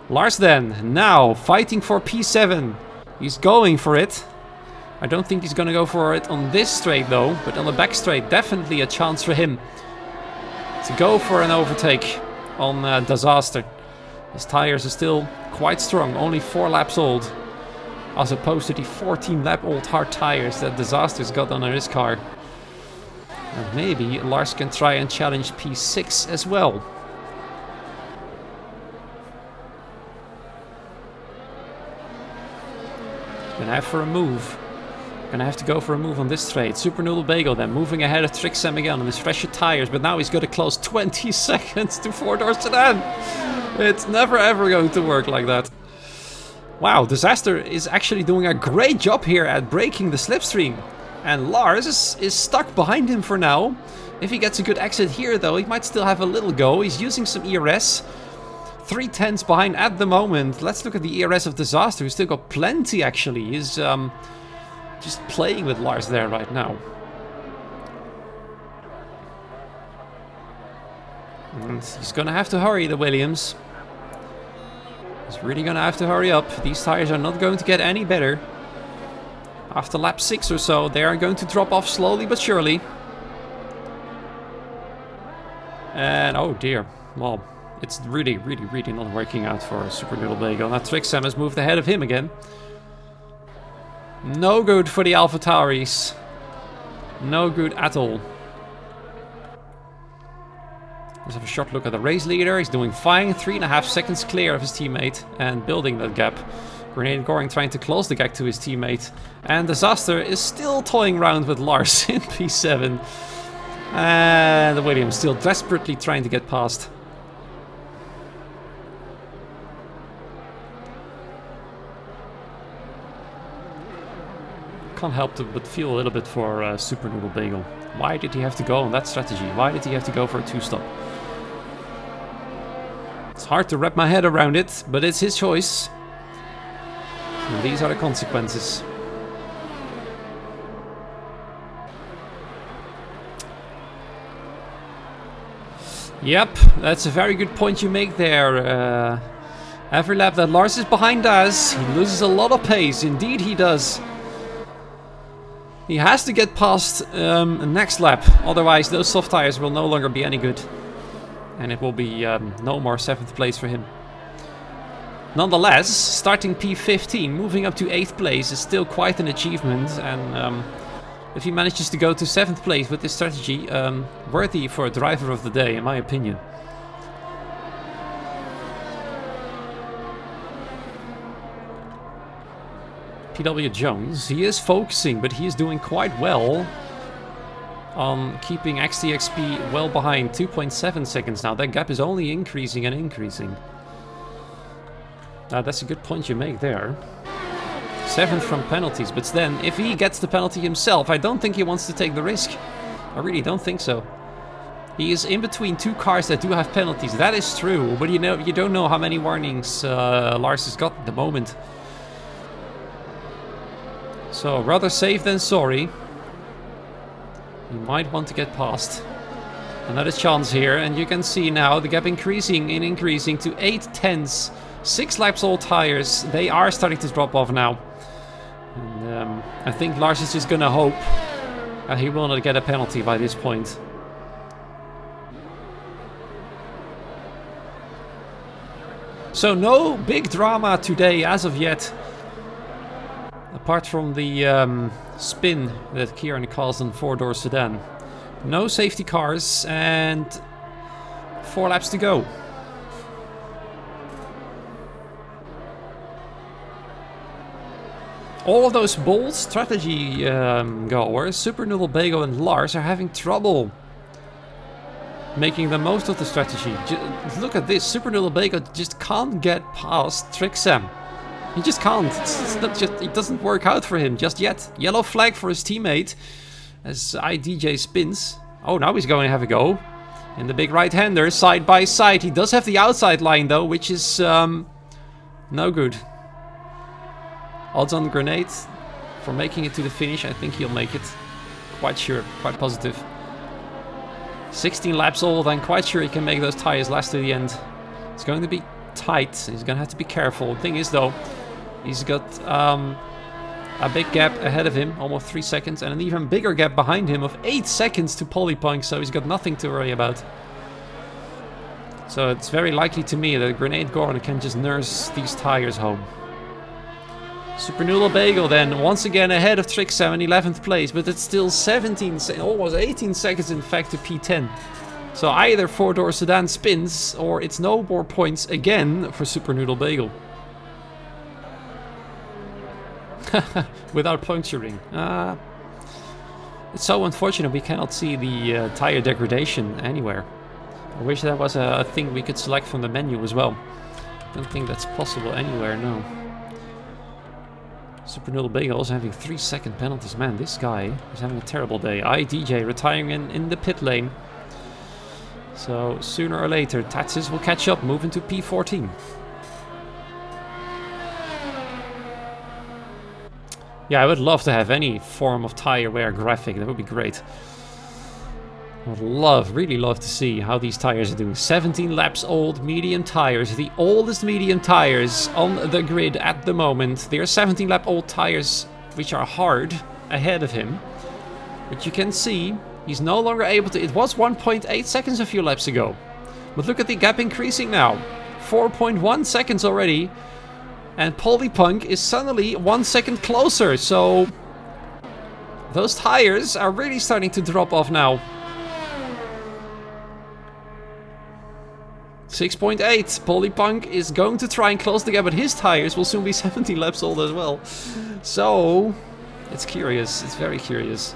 Lars then, now fighting for P7. He's going for it. I don't think he's gonna go for it on this straight though, but on the back straight, definitely a chance for him to go for an overtake on Disaster. His tires are still quite strong, only 4 laps old, as opposed to the 14 lap old hard tires that Disaster's got on his car. And maybe Lars can try and challenge P6 as well. Gonna have for a move. Gonna have to go for a move on this straight. Super Noodle Bagel then moving ahead of Trick Sam again on his fresher tires, but now he's got to close 20 seconds to four-door sedan. It's never ever going to work like that. Wow, Disaster is actually doing a great job here at breaking the slipstream. And Lars is stuck behind him for now. If he gets a good exit here though, he might still have a little go. He's using some ERS. 3 tenths behind at the moment. Let's look at the ERS of Disaster, who's still got plenty actually. He's just playing with Lars there right now. And he's gonna have to hurry, the Williams. He's really gonna have to hurry up. These tires are not going to get any better. After lap 6 or so, they are going to drop off slowly but surely. And oh dear, well, it's really not working out for Super Noodle Bagel. Now Trick Sam has moved ahead of him again. No good for the AlphaTauris. No good at all. Let's have a short look at the race leader. He's doing fine. 3.5 seconds clear of his teammate and building that gap. Grenade Goring trying to close the gap to his teammate. And Disaster is still toying around with Lars in P7. And the Williams still desperately trying to get past. can't help but feel a little bit for Super Noodle Bagel. Why did he have to go on that strategy? Why did he have to go for a 2-stop? It's hard to wrap my head around it, but it's his choice. And these are the consequences. Yep, that's a very good point you make there. Every lap that Lars is behind us, he loses a lot of pace. Indeed he does. He has to get past next lap, otherwise those soft tires will no longer be any good. And it will be no more 7th place for him. Nonetheless, starting P15, moving up to 8th place is still quite an achievement. And if he manages to go to 7th place with this strategy, worthy for a driver of the day, in my opinion. PW Jones, he is focusing, but he is doing quite well on keeping XTXP well behind. 2.7 seconds now. That gap is only increasing and increasing. That's a good point you make there. 7th from penalties, but then if he gets the penalty himself, I don't think he wants to take the risk. I really don't think so. He is in between 2 cars that do have penalties. That is true, but you don't know how many warnings Lars has got at the moment. So, rather safe than sorry. You might want to get past. Another chance here, and you can see now the gap increasing and increasing to 8/10. 6 laps old tires. They are starting to drop off now. And I think Lars is just gonna hope that he will not get a penalty by this point. So no big drama today as of yet. Apart from the spin that Kieran caused on 4-door sedan. No safety cars and 4 laps to go. All of those bold strategy goers, Super Noodle Bagel and Lars, are having trouble making the most of the strategy. Look at this, Super Noodle Bagel just can't get past Trixam. He just can't. It's not just, it doesn't work out for him just yet. Yellow flag for his teammate as IDJ spins. Oh, now he's going to have a go. And the big right-hander side by side. He does have the outside line though, which is no good. Odds on Grenade for making it to the finish. I think he'll make it. Quite sure, quite positive. 16 laps old, I'm quite sure he can make those tires last to the end. It's going to be tight. He's going to have to be careful. The thing is though, he's got a big gap ahead of him, almost 3 seconds, and an even bigger gap behind him of 8 seconds to Polypunk, so he's got nothing to worry about. So it's very likely to me that Grenade Gordon can just nurse these tires home. Super Noodle Bagel then, once again ahead of Trixam in 11th place, but it's still 17, almost 18 seconds in fact to P10. So either 4-door sedan spins, or it's no more points again for Super Noodle Bagel. Without puncturing. It's so unfortunate we cannot see the tire degradation anywhere. I wish that was a thing we could select from the menu as well. Don't think that's possible anywhere, no. Super Noodle Bagel also having 3-second penalties. Man, this guy is having a terrible day. IDJ retiring in the pit lane. So sooner or later, Tatsis will catch up, move into P14. Yeah, I would love to have any form of tire wear graphic. That would be great. I would really love to see how these tires are doing. 17 laps old medium tires. The oldest medium tires on the grid at the moment. They are 17 lap old tires, which are hard, ahead of him. But you can see he's no longer able to... It was 1.8 seconds a few laps ago. But look at the gap increasing now. 4.1 seconds already. And Polypunk is suddenly 1 second closer. So those tires are really starting to drop off now. 6.8. Polypunk is going to try and close the gap, but his tires will soon be 17 laps old as well. So it's curious. It's very curious.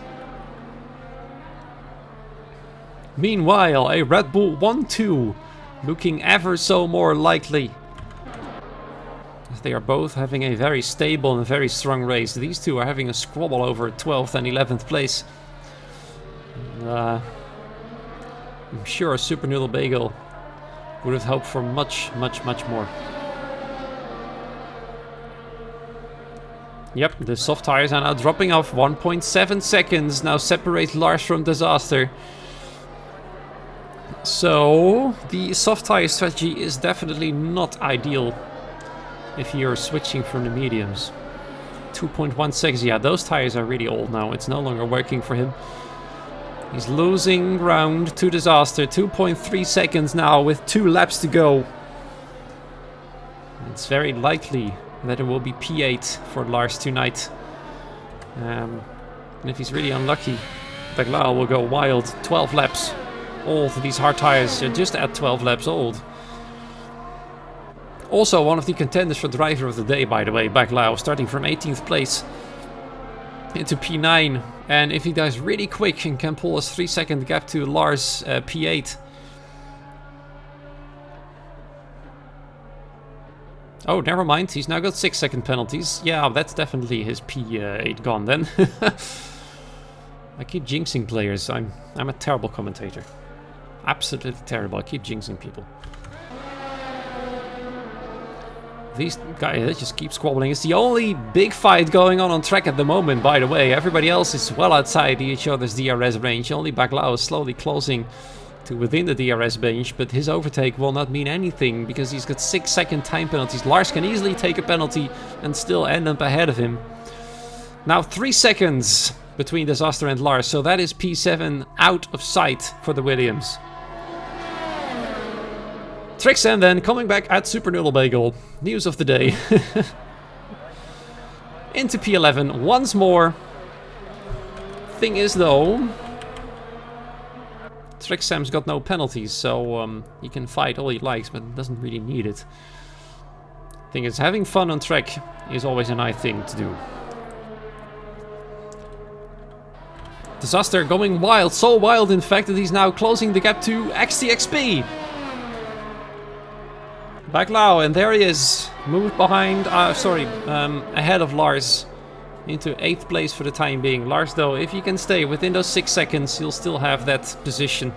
Meanwhile, a Red Bull 1-2 looking ever so more likely. They are both having a very stable and very strong race. These two are having a squabble over 12th and 11th place. I'm sure Super Noodle Bagel would have hoped for much more. Yep, the soft tires are now dropping off. 1.7 seconds now separate Lars from Disaster. So the soft tire strategy is definitely not ideal if you're switching from the mediums. 2.1 seconds, yeah, those tires are really old now. It's no longer working for him. He's losing ground to Disaster. 2.3 seconds now with 2 laps to go. It's very likely that it will be P8 for Lars tonight. And if he's really unlucky, Baglao will go wild. 12 laps old. These hard tires are just at 12 laps old. Also one of the contenders for driver of the day, by the way, Baglao, starting from 18th place into P9. And if he does really quick and can pull a 3-second gap to Lars P8. Oh, never mind. He's now got 6-second penalties. Yeah, that's definitely his P8 gone then. I keep jinxing players. I'm a terrible commentator. Absolutely terrible. I keep jinxing people. These guys, they just keep squabbling. It's the only big fight going on track at the moment, by the way. Everybody else is well outside each other's DRS range. Only Baglao is slowly closing to within the DRS range, but his overtake will not mean anything because he's got 6-second time penalties. Lars can easily take a penalty and still end up ahead of him. Now 3 seconds between Disaster and Lars, so that is P7 out of sight for the Williams. Trixen then coming back at Super Noodle Bagel. News of the day. Into P11 once more. Thing is though, Trixam's got no penalties, so he can fight all he likes, but doesn't really need it. Thing is, having fun on track is always a nice thing to do. Disaster going wild, so wild in fact that he's now closing the gap to XTXP. Baglao, and there he is, moved behind, ahead of Lars into 8th place for the time being. Lars though, if he can stay within those 6 seconds, he'll still have that position.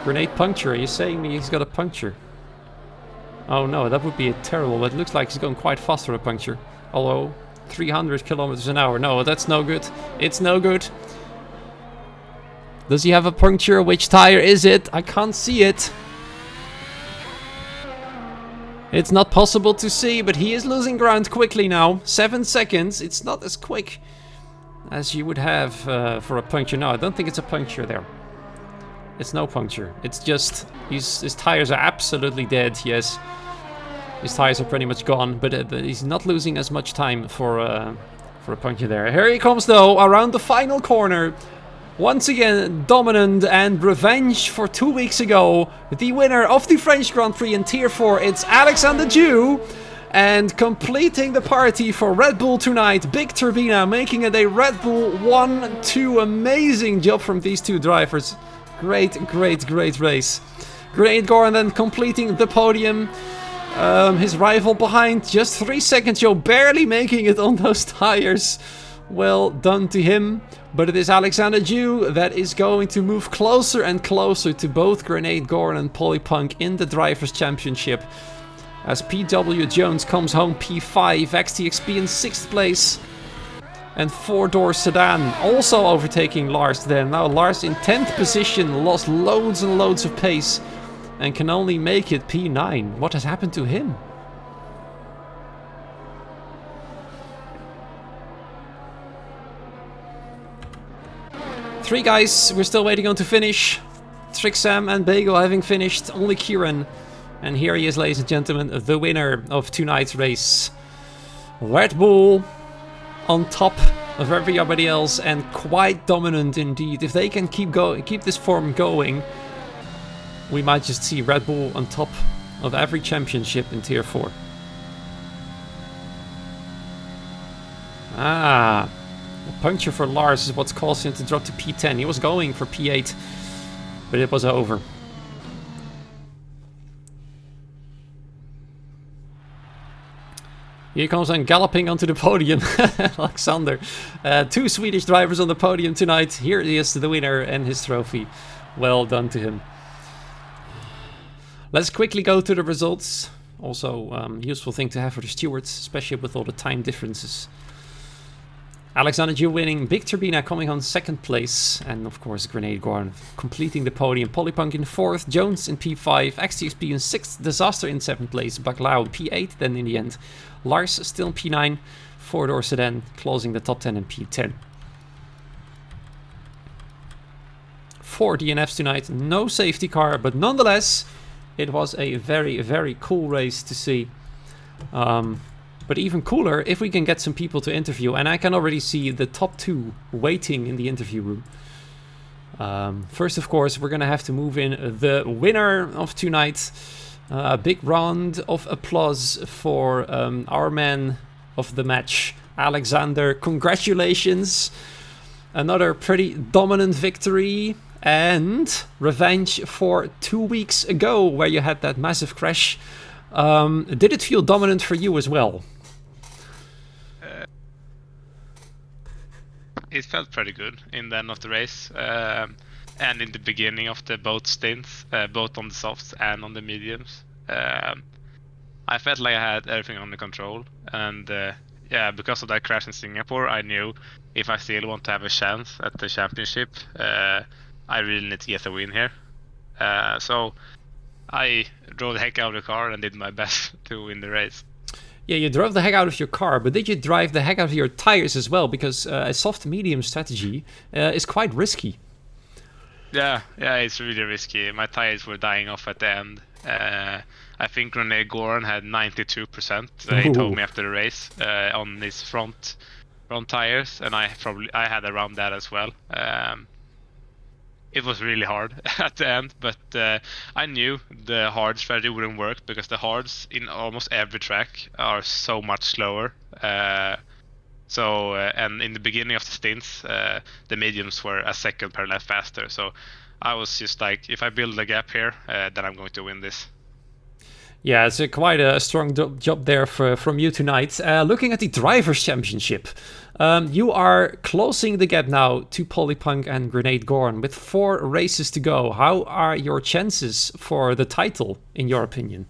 Grenade puncture, are you saying me he's got a puncture? Oh no, that would be terrible, but it looks like he's going quite fast for a puncture. Although, 300 kilometers an hour, no, that's no good. It's no good. Does he have a puncture? Which tire is it? I can't see it. It's not possible to see, but he is losing ground quickly now. 7 seconds. It's not as quick as you would have for a puncture. No, I don't think it's a puncture there. It's no puncture. It's just his tires are absolutely dead. Yes, his tires are pretty much gone, but he's not losing as much time for a puncture there. Here he comes though, around the final corner. Once again, dominant and revenge for 2 weeks ago. The winner of the French Grand Prix in Tier 4, it's Alexander Jew. And completing the party for Red Bull tonight, Big Turbina making it a Red Bull 1-2. Amazing job from these two drivers. Great race. Grenade Goran then completing the podium. His rival behind, just 3 seconds, Joe, barely making it on those tires. Well done to him. But it is Alexander Jew that is going to move closer and closer to both Grenade Goran and Polypunk in the Drivers' Championship. As PW Jones comes home P5, XTXP in 6th place. And 4-door sedan also overtaking Lars then. Now Lars in 10th position, lost loads and loads of pace. And can only make it P9. What has happened to him? Three guys, we're still waiting on to finish. Trixam and Bagel having finished, only Kieran. And here he is, ladies and gentlemen, the winner of tonight's race. Red Bull on top of everybody else and quite dominant indeed. If they can keep this form going, we might just see Red Bull on top of every championship in Tier 4. Ah. A puncture for Lars is what's caused him to drop to P10. He was going for P8, but it was over. Here comes and galloping onto the podium, Alexander. 2 Swedish drivers on the podium tonight. Here he is, the winner and his trophy. Well done to him. Let's quickly go to the results. Also, useful thing to have for the stewards, especially with all the time differences. Alexander Jew winning, Big Turbina coming on 2nd place, and of course Grenade Gorn completing the podium. Polypunk in 4th, Jones in P5, XTXP in 6th, Disaster in 7th place, Baklau P8 then in the end. Lars still in P9, 4-door sedan closing the top 10 in P10. 4 DNFs tonight, no safety car, but nonetheless it was a very, very cool race to see. But even cooler if we can get some people to interview, and I can already see the top 2 waiting in the interview room. First, of course, we're gonna have to move in the winner of tonight. A big round of applause for our man of the match, Alexander. Congratulations! Another pretty dominant victory and revenge for 2 weeks ago where you had that massive crash. Did it feel dominant for you as well? It felt pretty good in the end of the race, and in the beginning of the both stints, both on the softs and on the mediums. I felt like I had everything under control, and yeah, because of that crash in Singapore, I knew if I still want to have a chance at the championship, I really need to get a win here. So I drove the heck out of the car and did my best to win the race. Yeah, you drove the heck out of your car, but did you drive the heck out of your tires as well? Because a soft-medium strategy is quite risky. Yeah, it's really risky. My tires were dying off at the end. I think René Goran had 92%. He told me after the race on his front tires, and I had around that as well. It was really hard at the end, but I knew the hard strategy wouldn't work because the hards in almost every track are so much slower. And in the beginning of the stints, the mediums were a second per lap faster. So I was just like, if I build a gap here, then I'm going to win this. Yeah, it's quite a strong job there from you tonight. Looking at the Drivers' Championship, you are closing the gap now to Polypunk and Grenade Gorn with 4 races to go. How are your chances for the title, in your opinion?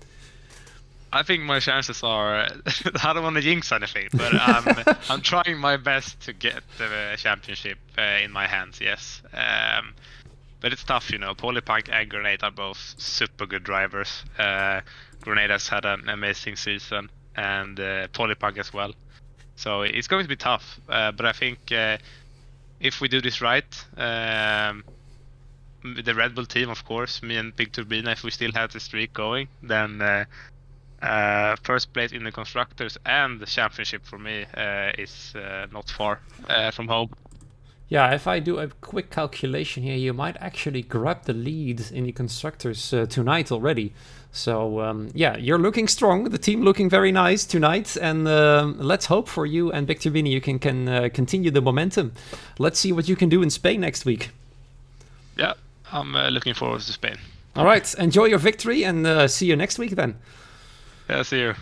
I think my chances are, I don't want to jinx anything, but I'm trying my best to get the championship in my hands, yes. But it's tough, you know. Polypunk and Grenade are both super good drivers. Grenade has had an amazing season, and Polypunk as well. So it's going to be tough. But I think if we do this right, the Red Bull team, of course, me and Big Turbina, if we still have the streak going, then first place in the constructors and the championship for me is not far from home. Yeah, if I do a quick calculation here, you might actually grab the lead in the constructors tonight already. So yeah, you're looking strong. The team looking very nice tonight, and let's hope for you and Big Turbina you can continue the momentum. Let's see what you can do in Spain next week. Yeah, I'm looking forward to Spain. All right, enjoy your victory, and see you next week then. Yeah, see you.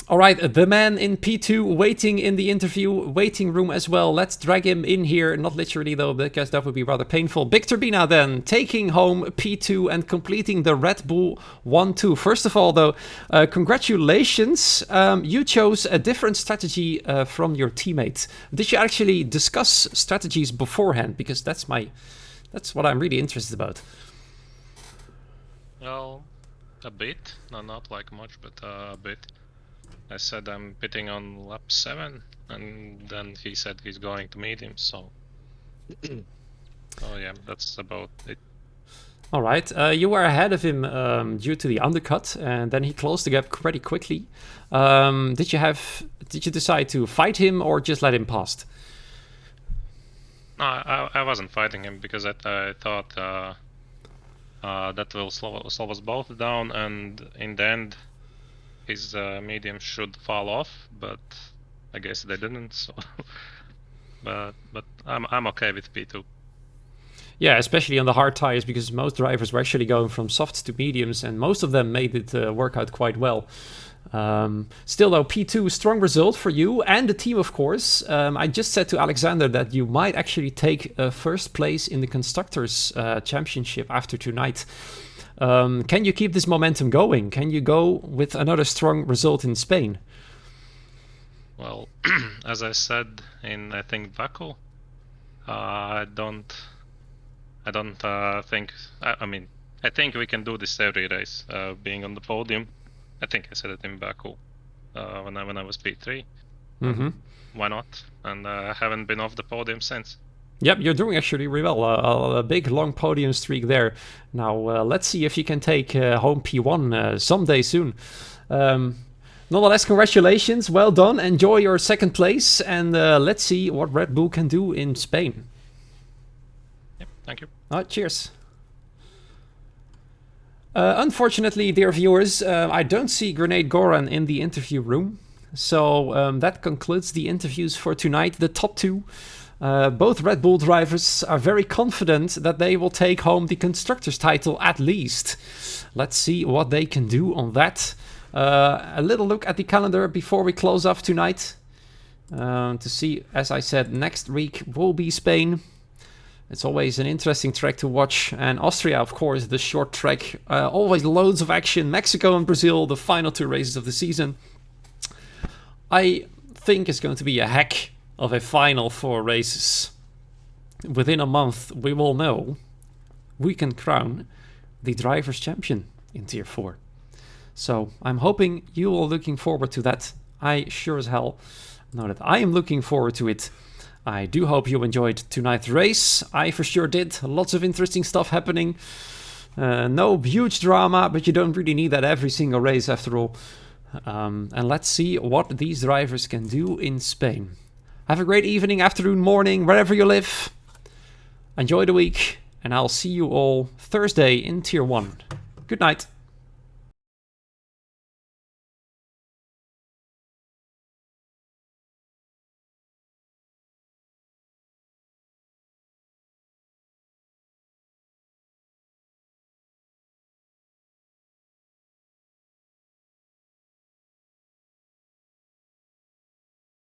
All right, the man in P2 waiting in the interview waiting room as well. Let's drag him in here. Not literally though, because that would be rather painful. Big Turbina then, taking home P2 and completing the Red Bull 1-2. First of all though, congratulations. You chose a different strategy from your teammates. Did you actually discuss strategies beforehand? Because that's what I'm really interested about. Well, a bit. No, not like much, but a bit. I said I'm pitting on lap 7, and then he said he's going to meet him, so... Oh yeah, that's about it. Alright, you were ahead of him due to the undercut, and then he closed the gap pretty quickly. Did you decide to fight him or just let him pass? No, I wasn't fighting him because I thought that will slow us both down, and in the end his medium should fall off, but I guess they didn't. So, but I'm okay with P2. Yeah, especially on the hard tires, because most drivers were actually going from softs to mediums, and most of them made it work out quite well. Still though, P2, strong result for you and the team, of course. I just said to Alexander that you might actually take first place in the Constructors' Championship after tonight. Can you keep this momentum going? Can you go with another strong result in Spain? Well, as I said in, I think, Baku, I think we can do this every race, being on the podium. I think I said it in Baku when I was P3. Mm-hmm. Why not? And I haven't been off the podium since. Yep, you're doing actually really well. A big, long podium streak there. Now, let's see if you can take home P1 someday soon. Nonetheless, congratulations. Well done. Enjoy your second place. And let's see what Red Bull can do in Spain. Yep, thank you. All right, cheers. Unfortunately, dear viewers, I don't see Grenade Goran in the interview room. So that concludes the interviews for tonight. The top two, both Red Bull drivers are very confident that they will take home the Constructors' title at least. Let's see what they can do on that. A little look at the calendar before we close off tonight. To see, as I said, next week will be Spain. It's always an interesting track to watch. And Austria, of course, the short track. Always loads of action. Mexico and Brazil, the final two races of the season. I think it's going to be a heck of a final 4 races. Within a month, we will know we can crown the Drivers' Champion in Tier 4. So I'm hoping you are looking forward to that. I sure as hell know that I am looking forward to it. I do hope you enjoyed tonight's race. I for sure did. Lots of interesting stuff happening. No huge drama, but you don't really need that every single race after all. And let's see what these drivers can do in Spain. Have a great evening, afternoon, morning, wherever you live. Enjoy the week, and I'll see you all Thursday in Tier 1. Good night.